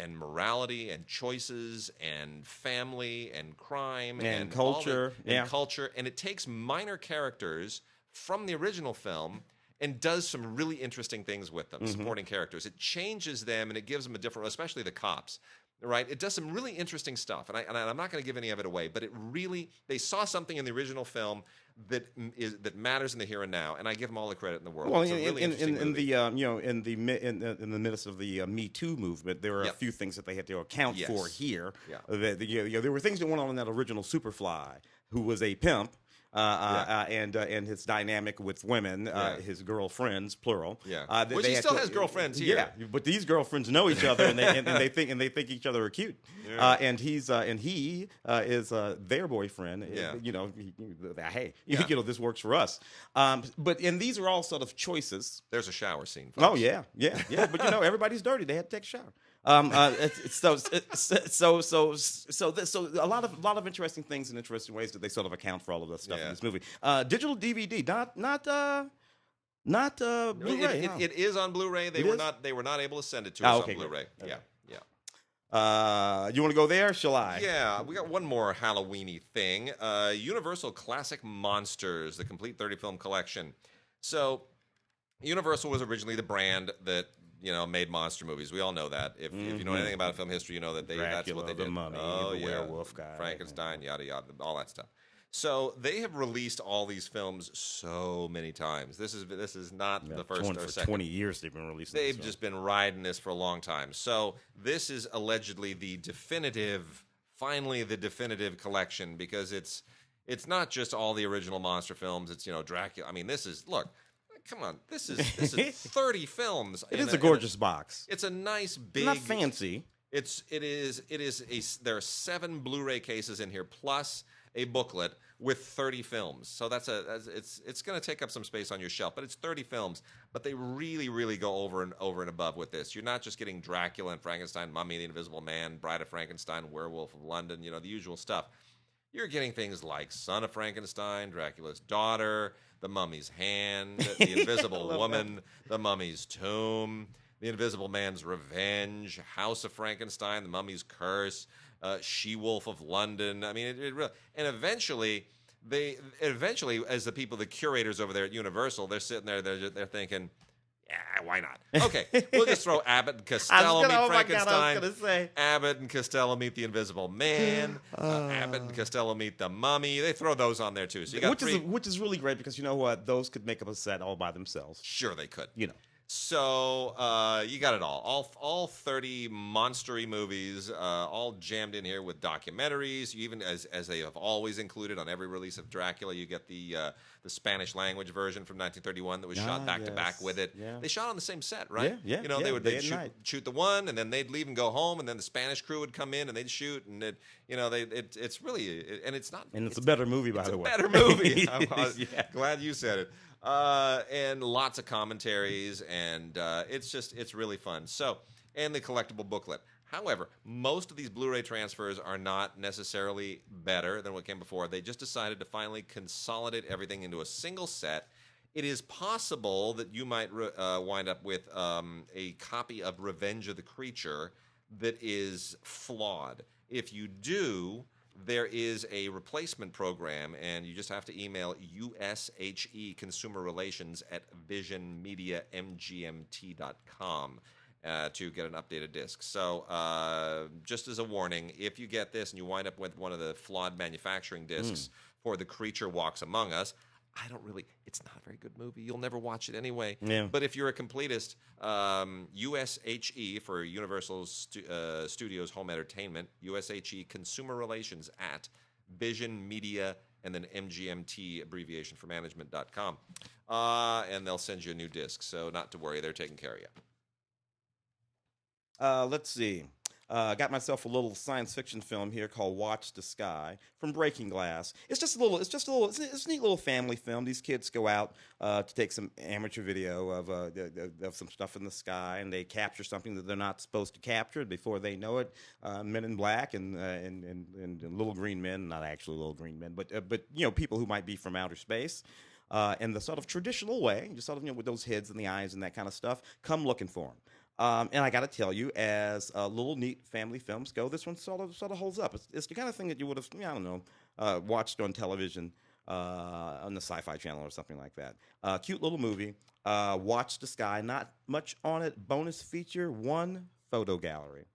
morality and choices and family and crime and culture. Culture. And it takes minor characters from the original film and does some really interesting things with them, supporting characters. It changes them, and it gives them a different, especially the cops, right? It does some really interesting stuff, and I'm not going to give any of it away, but they saw something in the original film that matters in the here and now, and I give them all the credit in the world. Well, in the midst of the Me Too movement, there are a few things that they had to account for here. Yeah. There were things that went on in that original Superfly, who was a pimp. And his dynamic with women, his girlfriends, plural. Which he still has girlfriends here. Yeah, but these girlfriends know each other, and they think each other are cute. And he is their boyfriend. Hey, this works for us. But these are all sort of choices. There's a shower scene. Folks. Oh yeah. But everybody's dirty. They had to take a shower. So a lot of interesting things and interesting ways that they sort of account for all of this stuff in this movie. Digital DVD, not Blu-ray. It is on Blu-ray. They were not able to send it to us on Blu-ray. Okay. You want to go there? Shall I? Yeah, we got one more Halloween-y thing. Universal Classic Monsters, the complete 30-film collection. So, Universal was originally the brand that made monster movies. We all know that. If you know anything about film history, you know that that's what they did. The Mummy, the werewolf guy, Frankenstein, yada yada, all that stuff. So they have released all these films so many times. This is not the first or second. 20 years they've been releasing. They've just been riding this for a long time. So this is allegedly the definitive finally the definitive collection, because it's not just all the original monster films. It's Dracula. I mean, come on, this is 30 films. It is a gorgeous box. It's a nice big. It's not fancy. There are 7 Blu-ray cases in here plus a booklet with 30 films. So it's going to take up some space on your shelf, but it's 30 films. But they really, really go over and above with this. You're not just getting Dracula and Frankenstein, Mummy, The Invisible Man, Bride of Frankenstein, Werewolf of London, the usual stuff. You're getting things like Son of Frankenstein, Dracula's Daughter, The Mummy's Hand, The Invisible Woman, The Mummy's Tomb, The Invisible Man's Revenge, House of Frankenstein, The Mummy's Curse, She-Wolf of London. I mean, it really, and eventually, as the curators over there at Universal, they're sitting there, they're thinking, yeah, why not? Okay, we'll just throw Abbott and Costello meet Frankenstein. Abbott and Costello meet the Invisible Man. Abbott and Costello meet the Mummy. They throw those on there too. So you got which is really great, because you know what? Those could make up a set all by themselves. Sure, they could. So you got it all 30 monstery movies, all jammed in here with documentaries. You even, as they have always included on every release of Dracula, you get the Spanish language version from 1931 that was shot back to back with it. Yeah. They shot on the same set, right? Yeah. They'd shoot the one, and then they'd leave and go home, and then the Spanish crew would come in and they'd shoot, and it's really, and it's not, and it's a better movie, by the way. It's a better movie. I'm glad you said it. And lots of commentaries, and it's really fun. So, and the collectible booklet. However, most of these Blu-ray transfers are not necessarily better than what came before. They just decided to finally consolidate everything into a single set. It is possible that you might wind up with a copy of Revenge of the Creature that is flawed. If you do, there is a replacement program, and you just have to email USHE Consumer Relations at visionmediamgmt.com to get an updated disc. So just as a warning, if you get this and you wind up with one of the flawed manufacturing discs for The Creature Walks Among Us, it's not a very good movie. You'll never watch it anyway. Yeah. But if you're a completist, USHE for Universal Studios Home Entertainment, USHE Consumer Relations at Vision Media and then MGMT abbreviation for management.com. And they'll send you a new disc. So not to worry, they're taking care of you. Let's see. I got myself a little science fiction film here called Watch the Sky from Breaking Glass. It's a neat little family film. These kids go out to take some amateur video of some stuff in the sky, and they capture something that they're not supposed to capture. Before they know it, Men in Black and little green men, not actually little green men, but people who might be from outer space, in the sort of traditional way, just sort of with those heads and the eyes and that kind of stuff, come looking for them. And I got to tell you, as little neat family films go, this one sort of holds up. It's the kind of thing that you would have, watched on television on the Sci-Fi Channel or something like that. Cute little movie. Watch the Sky. Not much on it. Bonus feature, 1 photo gallery.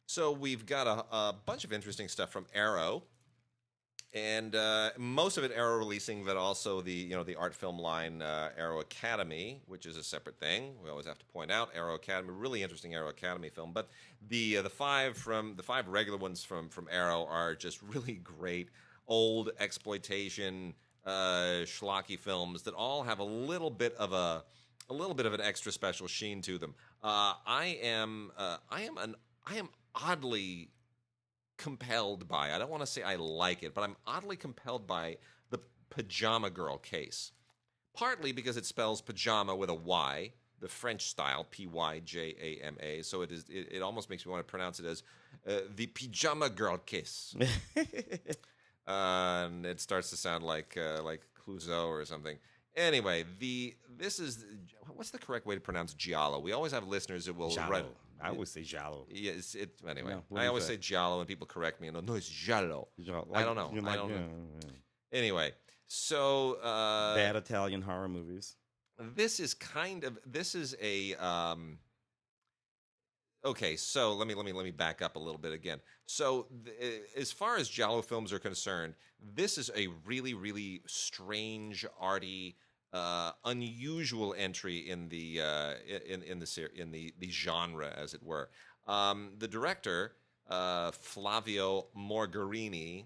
So we've got a bunch of interesting stuff from Arrow. And most of it Arrow releasing, but also the art film line Arrow Academy, which is a separate thing. We always have to point out Arrow Academy, really interesting Arrow Academy film. But the five regular ones from Arrow are just really great old exploitation schlocky films that all have a little bit of an extra special sheen to them. I am oddly compelled by, I don't want to say I like it, but I'm oddly compelled by the Pajama Girl case. Partly because it spells pajama with a Y, the French style, Pyjama. So it almost makes me want to pronounce it as the Pajama Girl case. And it starts to sound like Clouseau or something. Anyway, what's the correct way to pronounce giallo? We always have listeners that will write. I always say giallo. Yes, anyway. I always say giallo, and people correct me, and no, it's giallo. I don't know. I don't know. Anyway, so bad Italian horror movies. This is a okay. So let me back up a little bit again. So as far as giallo films are concerned, this is a really, really strange, arty, unusual entry in the genre, as it were. The director Flavio Morgherini.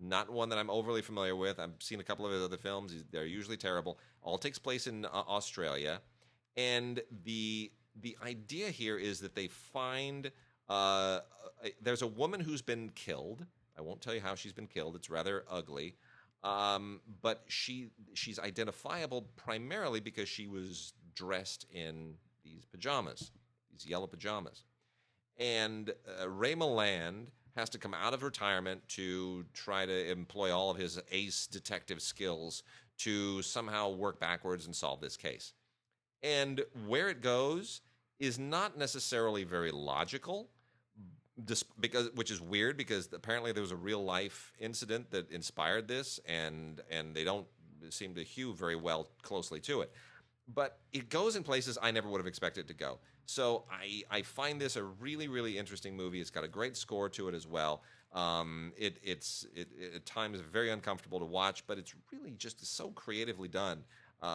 Not one that I'm overly familiar with. I've seen a couple of his other films. They're usually terrible. All takes place in Australia. And the idea here is that they find there's a woman who's been killed. I won't tell you how she's been killed. It's rather ugly. But she's identifiable primarily because she was dressed in these pajamas, these yellow pajamas. And Ray Milland has to come out of retirement to try to employ all of his ace detective skills to somehow work backwards and solve this case. And where it goes is not necessarily very logical, which is weird because apparently there was a real life incident that inspired this, and they don't seem to hew very well closely to it. But it goes in places I never would have expected it to go. So I find this a really, really interesting movie. It's got a great score to it as well. It's at times very uncomfortable to watch, but it's really just so creatively done.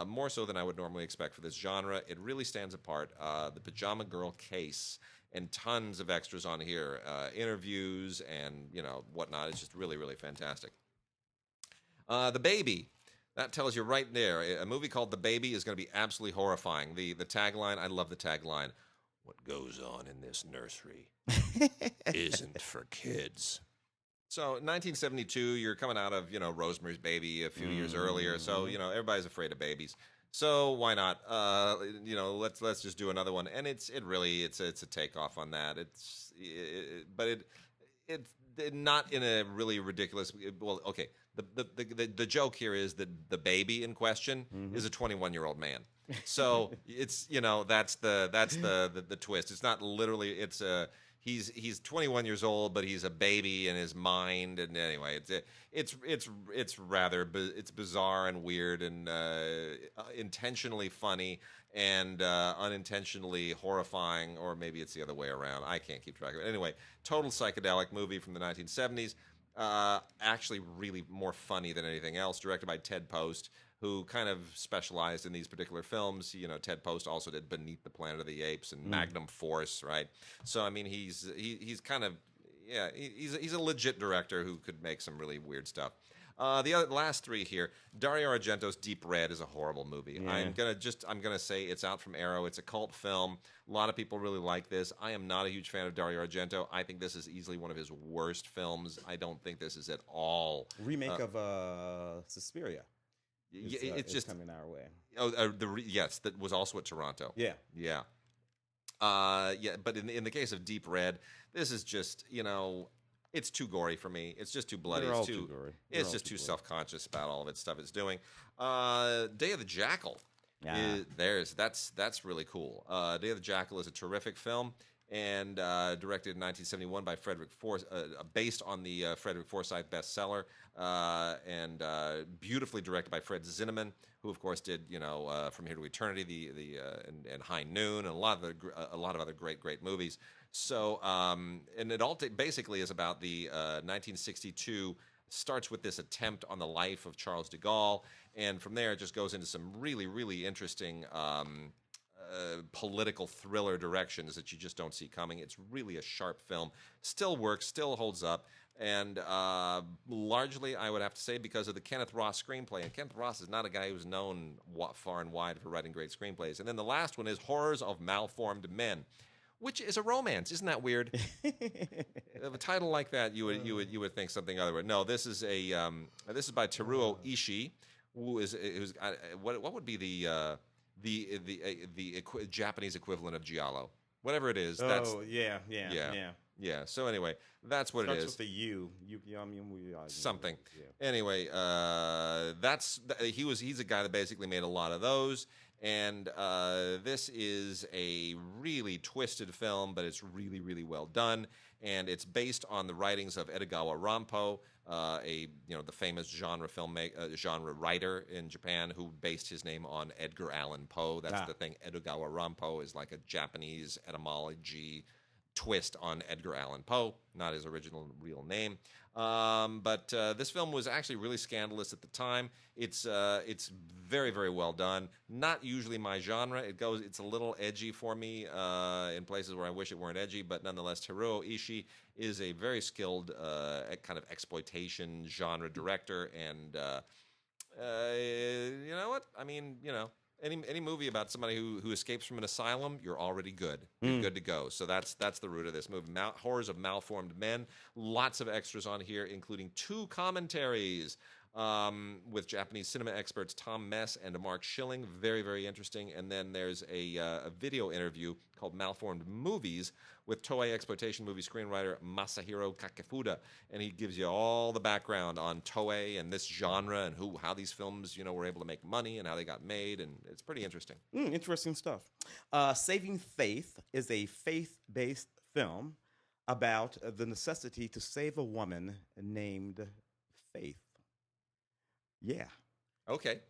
More so than I would normally expect for this genre. It really stands apart. The Pajama Girl case and tons of extras on here, interviews and whatnot. It's just really, really fantastic. The Baby. That tells you right there. A movie called The Baby is going to be absolutely horrifying. The tagline, I love the tagline. What goes on in this nursery isn't for kids. So 1972, you're coming out of, Rosemary's Baby a few years earlier. So, everybody's afraid of babies. So why not? Let's just do another one. And it's a takeoff on that. But not in a really ridiculous. Well, okay. The joke here is that the baby in question is a 21-year-old man. So it's that's the twist. It's not literally. He's 21 years old, but he's a baby in his mind. And anyway, it's rather bizarre and weird and intentionally funny and unintentionally horrifying, or maybe it's the other way around. I can't keep track of it. Anyway, total psychedelic movie from the 1970s. Actually really more funny than anything else, directed by Ted Post, who kind of specialized in these particular films. Ted Post also did Beneath the Planet of the Apes and Magnum Force, right? So I mean, he's kind of he's a legit director who could make some really weird stuff. The last three here, Dario Argento's Deep Red is a horrible movie. Yeah. I'm gonna say it's out from Arrow. It's a cult film. A lot of people really like this. I am not a huge fan of Dario Argento. I think this is easily one of his worst films. I don't think this is at all remake of Suspiria. It's just coming our way. Yes, that was also at Toronto. Yeah. But in the case of Deep Red, this is just it's too gory for me. It's just too bloody. It's too gory. It's just too self-conscious about all of its stuff it's doing. Day of the Jackal. Yeah. That's really cool. Day of the Jackal is a terrific film and directed in 1971 by Frederick Forsyth, based on the Frederick Forsyth bestseller, and beautifully directed by Fred Zinnemann, who of course did From Here to Eternity, and High Noon, and a lot of other great movies. So and it all basically is about the 1962. Starts with this attempt on the life of Charles de Gaulle, and from there it just goes into some really, really interesting political thriller directions that you just don't see coming. It's really a sharp film. Still works, still holds up, and largely, I would have to say, because of the Kenneth Ross screenplay. And Kenneth Ross is not a guy who's known far and wide for writing great screenplays. And then the last one is Horrors of Malformed Men, which is a romance. Isn't that weird? A title like that, you would think something other. No, this is by Teruo Ishii, who's what would be the Japanese equivalent of giallo, whatever it is. Yeah. So anyway, that's what it is. Starts with the U. Something. Yeah. Anyway, he's a guy that basically made a lot of those. And this is a really twisted film, but it's really, really well done. And it's based on the writings of Edogawa Rampo, the famous genre writer in Japan, who based his name on Edgar Allan Poe. That's the thing. Edogawa Rampo is like a Japanese etymology twist on Edgar Allan Poe, not his original real name. But this film was actually really scandalous at the time. It's very, very well done. Not usually my genre. It's a little edgy for me in places where I wish it weren't edgy, but nonetheless, Teruo Ishii is a very skilled kind of exploitation genre director, and you know what? I mean, any movie about somebody who escapes from an asylum, you're already good. You're good to go. So that's the root of this movie. Horrors of Malformed Men. Lots of extras on here, including 2 commentaries with Japanese cinema experts Tom Mess and Mark Schilling. Very, very interesting. And then there's a video interview called Malformed Movies with Toei exploitation movie screenwriter Masahiro Kakefuda, and he gives you all the background on Toei and this genre and how these films were able to make money and how they got made, and it's pretty interesting. Interesting stuff. Saving Faith is a faith-based film about the necessity to save a woman named Faith. Yeah. Okay.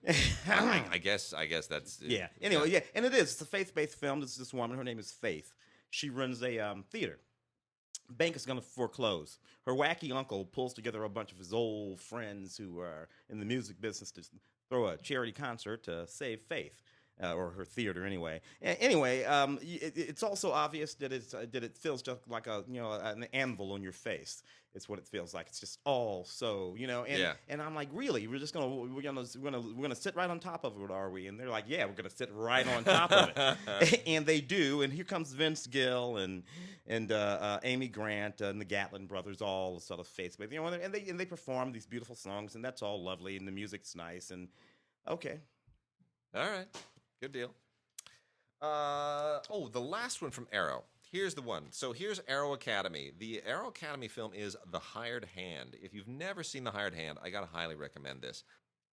I guess that's yeah. Anyway, yeah, and it is. It's a faith-based film. This is this woman. Her name is Faith. She runs a theater. Bank is going to foreclose. Her wacky uncle pulls together a bunch of his old friends who are in the music business to throw a charity concert to save Faith. Or her theater, anyway. Anyway, it's also obvious that it feels just like an anvil on your face. It's what it feels like. It's just all so, and I'm like, really? We're gonna sit right on top of it, are we? And they're like, yeah, we're gonna sit right on top of it, and they do. And here comes Vince Gill and Amy Grant and the Gatlin brothers, all sort of face, but and they perform these beautiful songs, and that's all lovely, and the music's nice, and okay, all right. Good deal. The last one from Arrow. Here's the one. So here's Arrow Academy. The Arrow Academy film is The Hired Hand. If you've never seen The Hired Hand, I gotta highly recommend this.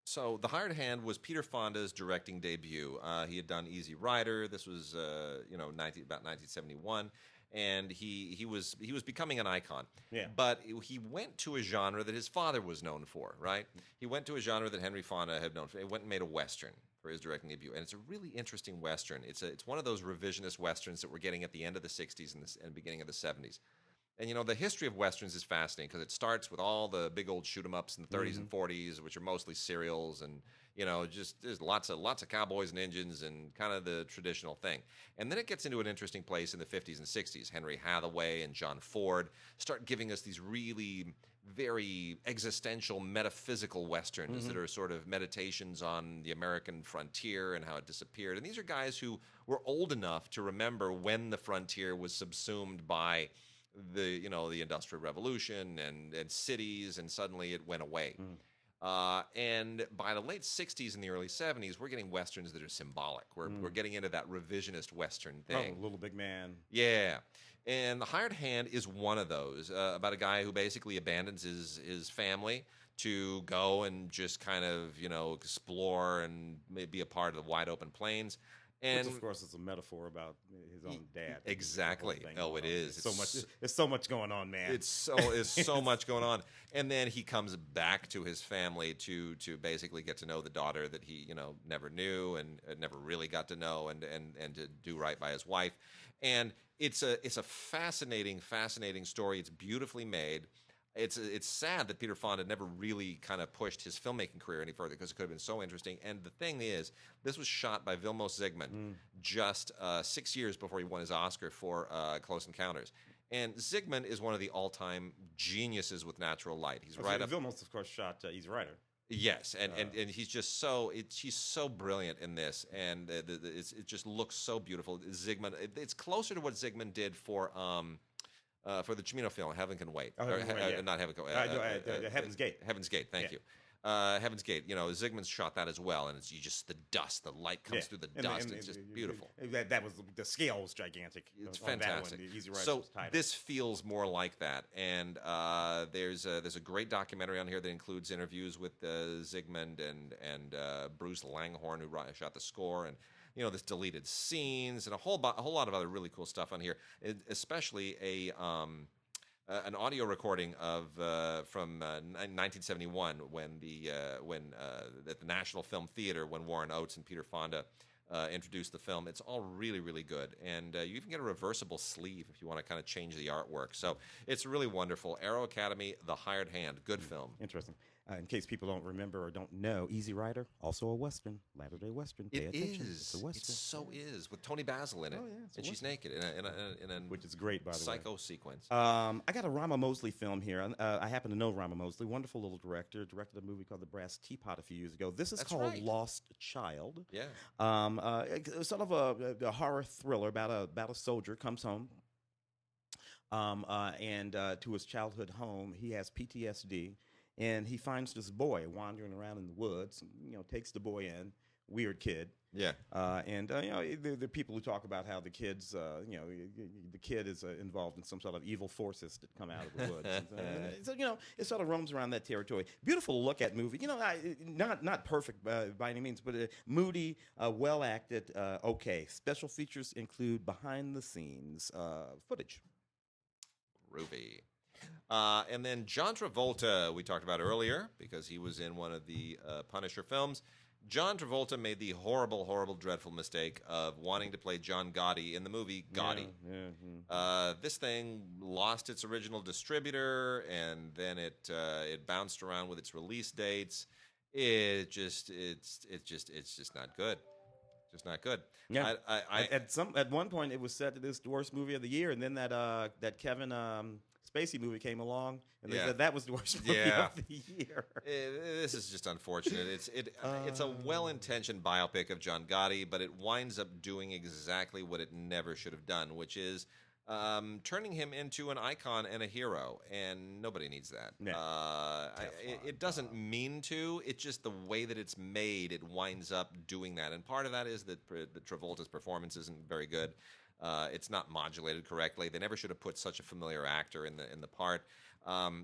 So The Hired Hand was Peter Fonda's directing debut. He had done Easy Rider. This was about 1971. And he was becoming an icon. Yeah. But he went to a genre that his father was known for, right? He went to a genre that Henry Fonda had known for. He went and made a Western for his directing debut. And it's a really interesting Western. It's one of those revisionist Westerns that we're getting at the end of the 60s and beginning of the 70s. And, the history of Westerns is fascinating because it starts with all the big old shoot-'em-ups in the 30s and 40s, which are mostly serials and, just there's lots of cowboys and Indians and kind of the traditional thing. And then it gets into an interesting place in the 50s and 60s. Henry Hathaway and John Ford start giving us these really very existential, metaphysical Westerns that are sort of meditations on the American frontier and how it disappeared. And these are guys who were old enough to remember when the frontier was subsumed by the Industrial Revolution and cities, and suddenly it went away. And by the late 60s and the early 70s, we're getting Westerns that are symbolic. We're getting into that revisionist Western thing. Oh, Little Big Man. Yeah. And The Hired Hand is one of those, about a guy who basically abandons his family to go and just kind of, explore and be a part of the wide open plains. And which, of course, is a metaphor about his own dad. Exactly. Oh, it is. There's so much going on, man. It's so much going on. And then he comes back to his family to basically get to know the daughter that he never knew and never really got to know, and to do right by his wife. And it's a fascinating story. It's beautifully made. It's sad that Peter Fonda never really kind of pushed his filmmaking career any further because it could have been so interesting. And the thing is, this was shot by Vilmos Zsigmond just 6 years before he won his Oscar for Close Encounters. And Zsigmond is one of the all-time geniuses with natural light. He's right up. Vilmos, of course, shot Easy Rider. Yes, and he's just he's so brilliant in this, and it just looks so beautiful. Zsigmond, it's closer to what Zsigmond did for the Cimino film, Heaven Can Wait. Not Heaven Can Wait. Heaven's Gate. Heaven's Gate, thank you. Heaven's Gate, Zsigmond's shot that as well, and it's just the dust, the light comes through the dust. It's just beautiful. That was the scale was gigantic. It's fantastic. So this feels more like that, and there's a great documentary on here that includes interviews with Zsigmond and Bruce Langhorne, who shot the score, and this deleted scenes and a whole lot of other really cool stuff on here, especially an audio recording of from 1971 when at the National Film Theater, when Warren Oates and Peter Fonda introduced the film. It's all really, really good. And you even get a reversible sleeve if you want to kind of change the artwork. So it's really wonderful. Arrow Academy, The Hired Hand. Good film. Interesting. In case people don't remember or don't know, Easy Rider, also a Western, latter-day Western. Pay attention. It's a Western. It so is, with Tony Basil in it. Oh, yeah, and she's naked in a which is great, by the way. Psycho sequence. I got a Rama Mosley film here. I happen to know Rama Mosley, wonderful little director. Directed a movie called The Brass Teapot a few years ago. This is called Lost Child. Yeah. Sort of a horror thriller about a soldier comes home. And to his childhood home, he has PTSD. And he finds this boy wandering around in the woods, takes the boy in, weird kid. Yeah. There are people who talk about how the kids, the kid is involved in some sort of evil forces that come out of the woods. So, it sort of roams around that territory. Beautiful look at movie. Not perfect by any means, but moody, well acted, okay. Special features include behind the scenes footage. Ruby. And then John Travolta, we talked about earlier, because he was in one of the Punisher films. John Travolta made the horrible, horrible, dreadful mistake of wanting to play John Gotti in the movie Gotti. This thing lost its original distributor, and then it bounced around with its release dates. It's just not good. Just not good. Yeah. At one point, it was said that this was the worst movie of the year, and then that Kevin Spacey movie came along, and they said that was the worst movie of the year. This is just unfortunate. It's a well-intentioned biopic of John Gotti, but it winds up doing exactly what it never should have done, which is turning him into an icon and a hero, and nobody needs that. It doesn't mean to. It's just the way that it's made. It winds up doing that, and part of that is that Travolta's performance isn't very good. It's not modulated correctly. They never should have put such a familiar actor in the part.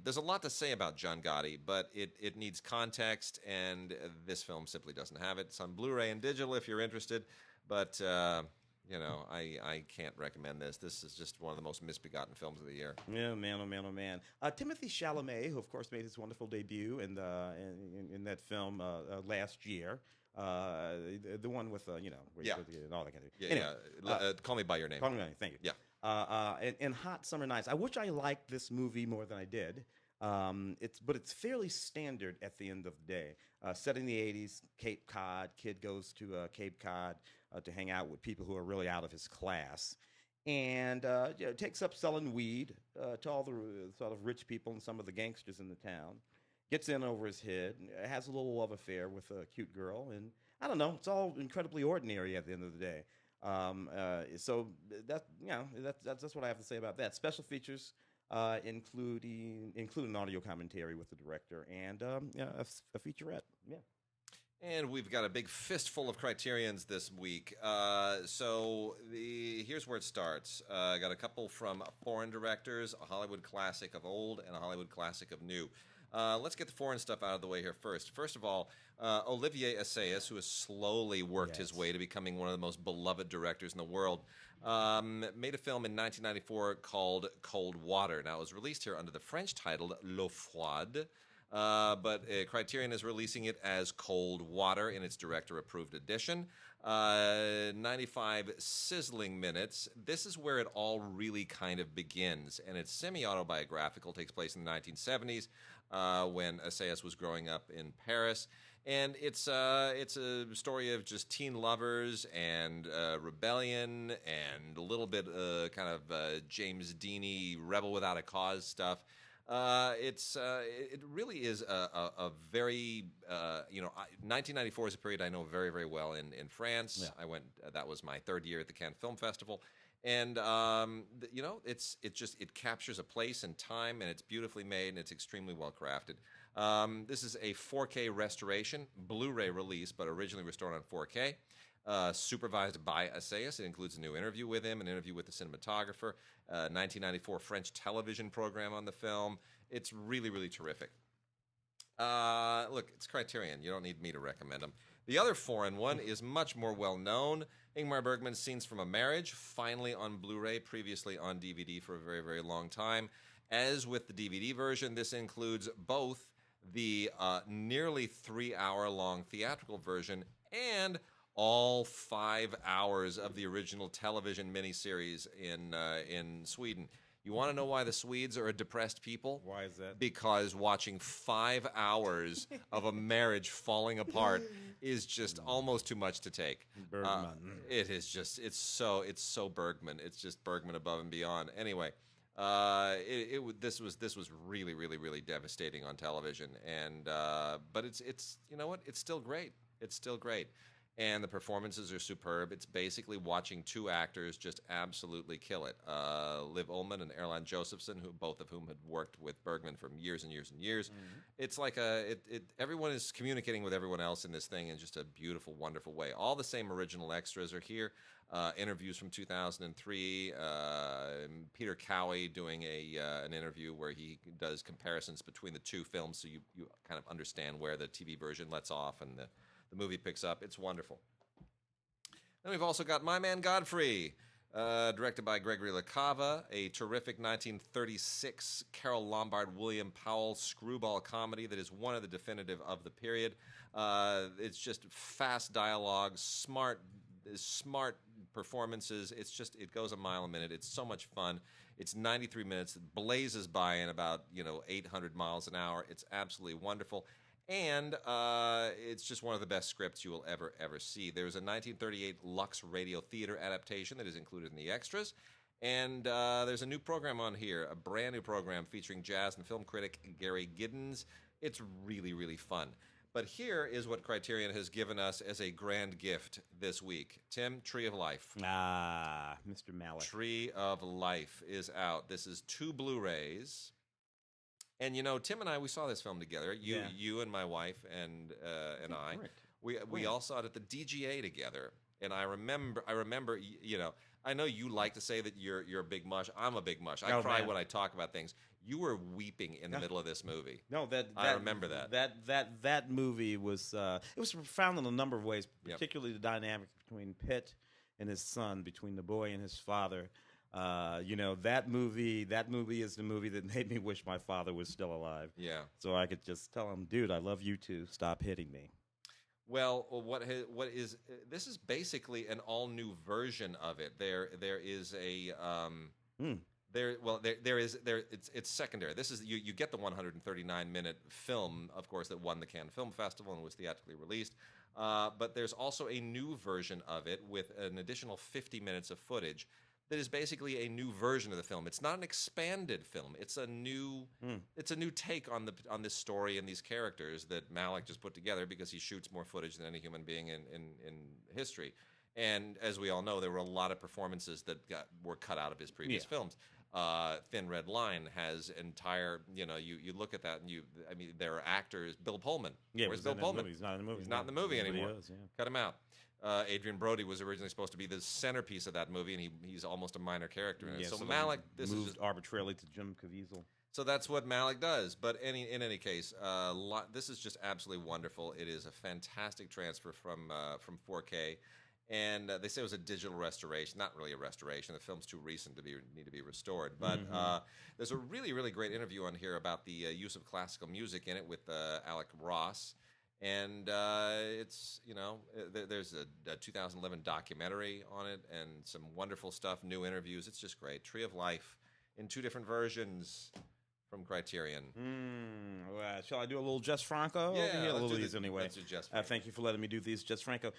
There's a lot to say about John Gotti, but it needs context, and this film simply doesn't have it. It's on Blu-ray and digital if you're interested, but I can't recommend this. This is just one of the most misbegotten films of the year. Yeah, man, oh man, oh man. Timothy Chalamet, who of course made his wonderful debut in that film last year. The one with where and all that kind of thing. Anyway, Call Me by Your Name. Call Me by Your Name. Thank you. Yeah. And Hot Summer Nights. I wish I liked this movie more than I did. It's fairly standard at the end of the day. Set in the 80s, Cape Cod. Kid goes to Cape Cod to hang out with people who are really out of his class, and takes up selling weed to all the sort of rich people and some of the gangsters in the town. Gets in over his head, has a little love affair with a cute girl, and I don't know. It's all incredibly ordinary at the end of the day. So that's what I have to say about that. Special features include an audio commentary with the director and a featurette. Yeah. And we've got a big fistful of Criterions this week. Here's where it starts. I got a couple from foreign directors, a Hollywood classic of old and a Hollywood classic of new. Let's get the foreign stuff out of the way here first. First of all, Olivier Assayas, who has slowly worked his way to becoming one of the most beloved directors in the world, made a film in 1994 called Cold Water. Now, it was released here under the French title L'eau froide, but Criterion is releasing it as Cold Water in its director-approved edition. 95 sizzling minutes. This is where it all really kind of begins, and it's semi-autobiographical, takes place in the 1970s when Assayas was growing up in Paris. And it's a story of just teen lovers and rebellion and a little bit kind of James Deany rebel without a cause stuff. It really is a very 1994 is a period I know very, very well in France. Yeah. I went. That was my third year at the Cannes Film Festival. And it captures a place and time, and it's beautifully made, and it's extremely well crafted. This is a 4K restoration, Blu-ray release, but originally restored on 4K. Supervised by Assayas. It includes a new interview with him, an interview with the cinematographer, 1994 French television program on the film. It's really, really terrific. Look, it's Criterion. You don't need me to recommend them. The other foreign one is much more well-known. Ingmar Bergman's Scenes from a Marriage, finally on Blu-ray, previously on DVD for a very, very long time. As with the DVD version, this includes both the nearly 3-hour-long theatrical version and all 5 hours of the original television miniseries in Sweden. You want to know why the Swedes are a depressed people? Why is that? Because watching 5 hours of a marriage falling apart is just almost too much to take. Bergman. It is just it's so Bergman. It's just Bergman above and beyond. Anyway, this was really devastating on television, and but it's you know what? It's still great. It's still great. And the performances are superb. It's basically watching two actors just absolutely kill it. Liv Ullmann and Erland Josephson, both of whom had worked with Bergman for years and years and years. Mm-hmm. It's like everyone is communicating with everyone else in this thing in just a beautiful, wonderful way. All the same original extras are here. Interviews from 2003. Peter Cowie doing an interview where he does comparisons between the two films, so you kind of understand where the TV version lets off and the movie picks up. It's wonderful. Then we've also got My Man Godfrey, directed by Gregory LaCava, a terrific 1936 Carole Lombard, William Powell screwball comedy that is one of the definitive of the period. It's just fast dialogue, smart performances. It goes a mile a minute. It's so much fun. It's 93 minutes. It blazes by in about 800 miles an hour. It's absolutely wonderful. And it's just one of the best scripts you will ever see. There's a 1938 Lux Radio Theater adaptation that is included in the extras. And there's a new program on here, a brand new program featuring jazz and film critic Gary Giddens. It's really fun. But here is what Criterion has given us as a grand gift this week. Tim, Tree of Life. Ah, Mr. Malick. Tree of Life is out. This is 2 Blu-rays. And Tim and I, we saw this film together. You and my wife and I. We all saw it at the DGA together. And I remember. I know you like to say that you're a big mush. I'm a big mush. I cry when I talk about things. You were weeping in the middle of this movie. No, I remember that. That movie was it was profound in a number of ways, particularly the dynamic between Pitt and his son, between the boy and his father. That movie is the movie that made me wish my father was still alive. Yeah. So I could just tell him, dude, I love you too. Stop hitting me. Well, this is basically an all new version of it. There is a it's secondary. This is you get the 139-minute film, of course, that won the Cannes Film Festival and was theatrically released. But there's also a new version of it with an additional 50 minutes of footage. That is basically a new version of the film. It's not an expanded film. It's a new take on this story and these characters that Malick just put together because he shoots more footage than any human being in history. And as we all know, there were a lot of performances that were cut out of his previous films. Thin Red Line has entire. You look at that and there are actors. Bill Pullman. Yeah, where's Bill Pullman? He's not in the movie. He's not in the movie anymore. Is, yeah. Cut him out. Adrian Brody was originally supposed to be the centerpiece of that movie, and he's almost a minor character in it. So Malick, this moved is just arbitrarily to Jim Caviezel. So that's what Malick does. But in any case, this is just absolutely wonderful. It is a fantastic transfer from 4K, and they say it was a digital restoration. Not really a restoration. The film's too recent to need to be restored. But there's a really great interview on here about the use of classical music in it with Alec Ross. And there's a 2011 documentary on it and some wonderful stuff, new interviews. It's just great. Tree of Life in 2 different versions from Criterion. Shall I do a little Jess Franco? Yeah, a little of these anyway. Let's do Jess Franco. Thank you for letting me do these, Jess Franco.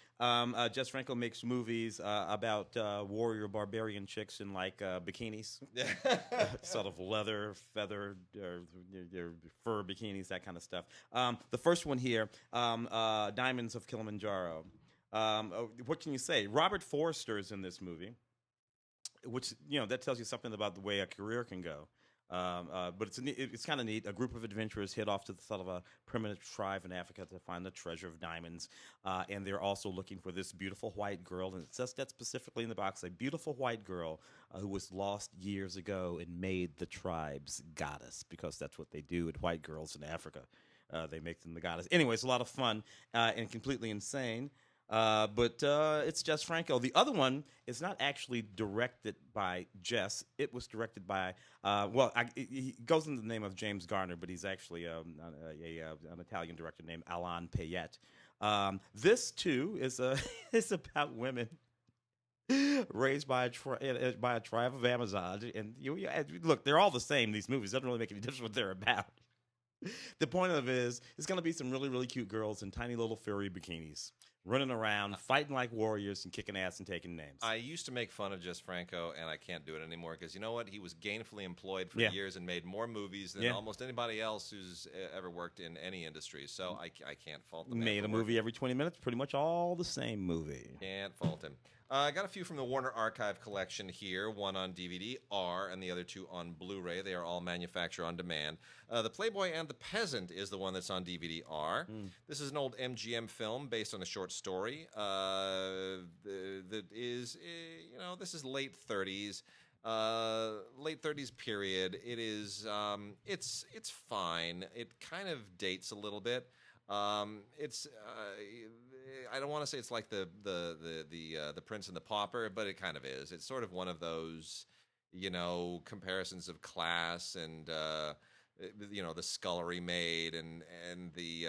Jess Franco makes movies about warrior barbarian chicks in bikinis, sort of leather, feather, fur bikinis, that kind of stuff. The first one here, Diamonds of Kilimanjaro. What can you say? Robert Forster is in this movie, which that tells you something about the way a career can go. But it's kind of neat. A group of adventurers head off to the sort of a primitive tribe in Africa to find the treasure of diamonds, and they're also looking for this beautiful white girl, and it says that specifically in the box, a beautiful white girl who was lost years ago and made the tribe's goddess, because that's what they do with white girls in Africa. They make them the goddess. Anyway, it's a lot of fun and completely insane. But it's Jess Franco. The other one is not actually directed by Jess. It was directed by, he goes in the name of James Garner, but he's actually an Italian director named Alain Payette. This too is is about women raised by a tribe of Amazons, and look, they're all the same. These movies doesn't really make any difference what they're about. The point of it is, it's going to be some really, really cute girls in tiny little furry bikinis running around, fighting like warriors and kicking ass and taking names. I used to make fun of Jess Franco, and I can't do it anymore because you know what? He was gainfully employed for years and made more movies than almost anybody else who's ever worked in any industry. So I can't fault the man. Made a movie every 20 minutes, pretty much all the same movie. Can't fault him. I got a few from the Warner Archive collection here, one on DVD, R, and the other two on Blu-ray. They are all manufactured on demand. The Playboy and the Peasant is the one that's on DVD, R. This is an old MGM film based on a short story that is, this is late 30s. Late 30s period. It is, it's fine. It kind of dates a little bit. It's I don't want to say it's like the Prince and the Pauper, but it kind of is. It's sort of one of those, comparisons of class and the scullery maid and the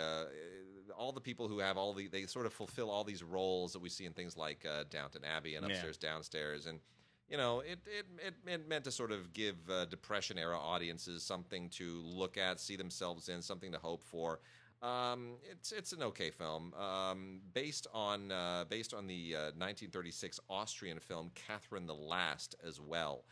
all the people who have they sort of fulfill all these roles that we see in things like Downton Abbey and Upstairs Downstairs, and it meant to sort of give Depression era audiences something to look at, see themselves in, something to hope for. It's an okay film, based on the 1936 Austrian film Catherine the Last as well.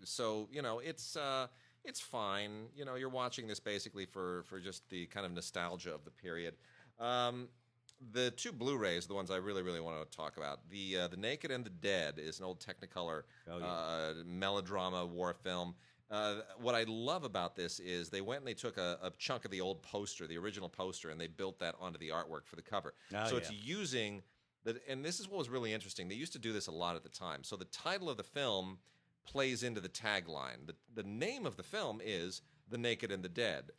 So it's fine. You're watching this basically for just the kind of nostalgia of the period. The two Blu-rays are the ones I really, really want to talk about. The Naked and the Dead is an old Technicolor melodrama war film. What I love about this is they went and they took a chunk of the old poster, the original poster, and they built that onto the artwork for the cover. It's using and this is what was really interesting. They used to do this a lot at the time. So the title of the film plays into the tagline. The name of the film is The Naked and the Dead,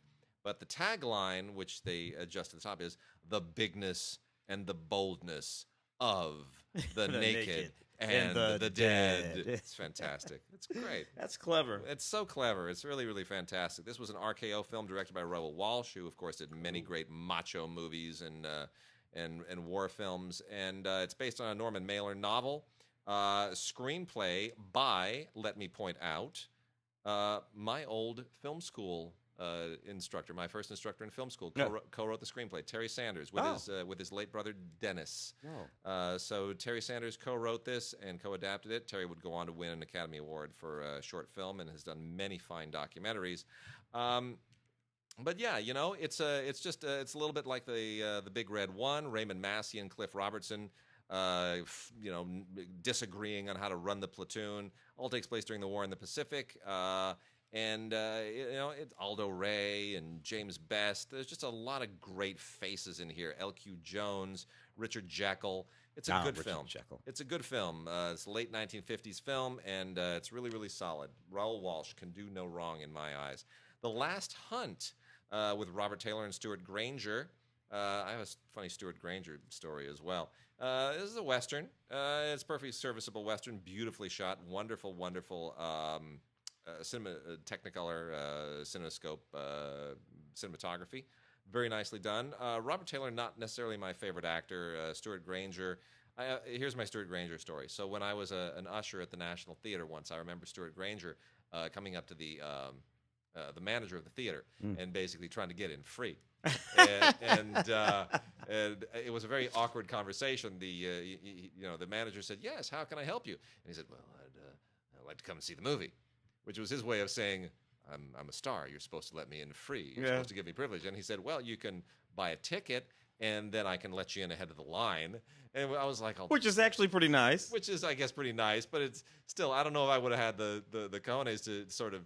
but the tagline, which they adjust at the top, is the bigness and the boldness of the naked. And the dead. It's fantastic. It's great. That's clever. It's so clever. It's really, really fantastic. This was an RKO film directed by Raoul Walsh, who, of course, did many great macho movies and war films. And it's based on a Norman Mailer novel. Screenplay by, let me point out, my old film school instructor, my first instructor in film school, co-wrote the screenplay, Terry Sanders, with his late brother Dennis. So Terry Sanders co-wrote this and co-adapted it. Terry would go on to win an Academy Award for a short film and has done many fine documentaries. But yeah, it's a little bit like the Big Red One. Raymond Massey and Cliff Robertson, disagreeing on how to run the platoon. All takes place during the war in the Pacific. And it's Aldo Ray and James Best. There's just a lot of great faces in here. L.Q. Jones, Richard Jackal. It's a good film. It's a good film. It's a late 1950s film, and it's really, really solid. Raoul Walsh can do no wrong in my eyes. The Last Hunt with Robert Taylor and Stuart Granger. I have a funny Stuart Granger story as well. This is a Western. It's a perfectly serviceable Western, beautifully shot, wonderful, wonderful Technicolor Cinescope cinematography. Very nicely done. Robert Taylor, not necessarily my favorite actor. Stuart Granger. Here's my Stuart Granger story. So when I was an usher at the National Theater once, I remember Stuart Granger coming up to the manager of the theater and basically trying to get in free. and it was a very awkward conversation. The manager said, "Yes, how can I help you?" And he said, "Well, I'd like to come and see the movie," which was his way of saying, I'm a star. You're supposed to let me in free. You're supposed to give me privilege. And he said, well, you can buy a ticket, and then I can let you in ahead of the line. And I was like, which is actually pretty nice. Which is, I guess, pretty nice. But it's still, I don't know if I would have had the cojones to sort of,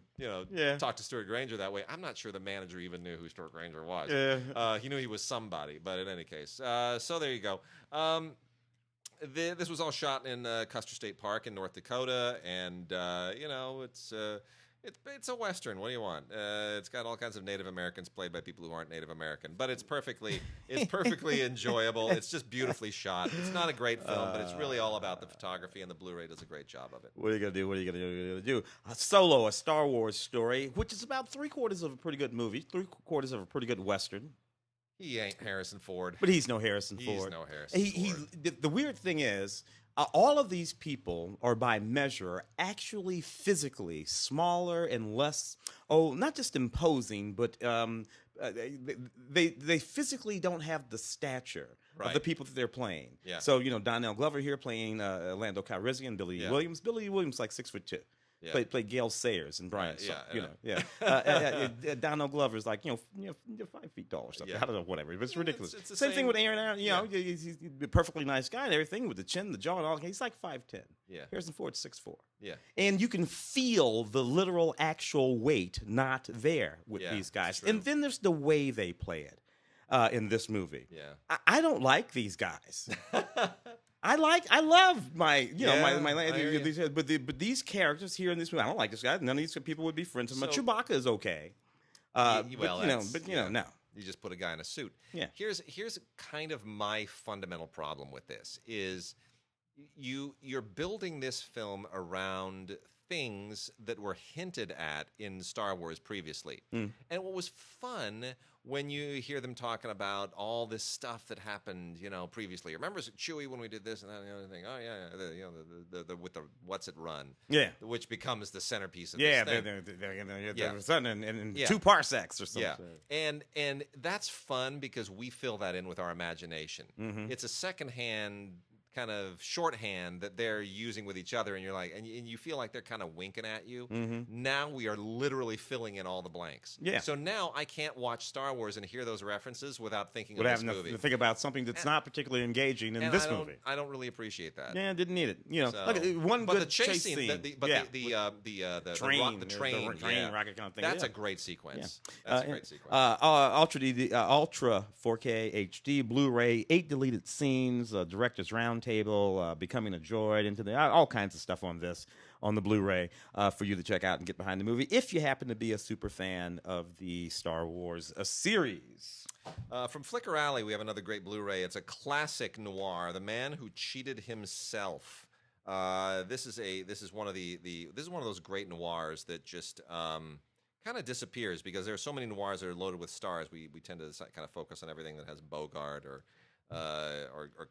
talk to Stuart Granger that way. I'm not sure the manager even knew who Stuart Granger was. Yeah. He knew he was somebody. But in any case, so there you go. This was all shot in Custer State Park in North Dakota, and it's a Western. What do you want? It's got all kinds of Native Americans played by people who aren't Native American, but it's perfectly enjoyable. It's just beautifully shot. It's not a great film, but it's really all about the photography, and the Blu-ray does a great job of it. What are you gonna do? Solo, a Star Wars story, which is about 3/4 of a pretty good movie, 3/4 of a pretty good Western. He ain't Harrison Ford. But he's no Harrison Ford. He's no Harrison Ford. The weird thing is, all of these people are by measure actually physically smaller and less, not just imposing, but they physically don't have the stature of the people that they're playing. Yeah. So, Donnell Glover here playing Lando Calrissian, Billy Williams. Billy Williams like 6'2". Yeah. Played Gale Sayers and Brian. Donald Glover's like 5 feet tall or something. I don't know, whatever. It's ridiculous. It's the same thing with Aaron. He's a perfectly nice guy and everything with the chin, the jaw, and all. He's like 5'10". Yeah. Harrison Ford's 6'4". Yeah. And you can feel the literal actual weight not there with these guys. And then there's the way they play it in this movie. Yeah. I don't like these guys. I love my but these characters here in this movie, I don't like this guy. None of these people would be friends with him. Chewbacca is okay. No. You just put a guy in a suit. Yeah. Here's kind of my fundamental problem with this is you're building this film around things that were hinted at in Star Wars previously. And what was fun when you hear them talking about all this stuff that happened, previously. Remember Chewie when we did this and that and the other thing? Oh yeah, the with the what's it run? Yeah, which becomes the centerpiece of this thing. They're in 2 parsecs or something. Yeah, and that's fun because we fill that in with our imagination. It's a secondhand kind of shorthand that they're using with each other, and you're like, and you feel like they're kind of winking at you. Now we are literally filling in all the blanks. Yeah. So now I can't watch Star Wars and hear those references without thinking of this movie. To think about something that's not particularly engaging in this movie. I don't really appreciate that. Yeah, didn't need it. One but good the chase scene, scene. The train rocket kind of thing. That's a great sequence. That's a great sequence. Ultra 4K HD Blu-ray, 8 deleted scenes, director's roundtable, becoming a droid, into all kinds of stuff on the Blu-ray for you to check out and get behind the movie if you happen to be a super fan of the Star Wars series. From Flickr Alley, we have another great Blu-ray. It's a classic noir, The Man Who Cheated Himself. This is one of those great noirs that just kind of disappears because there are so many noirs that are loaded with stars. We tend to kind of focus on everything that has Bogart or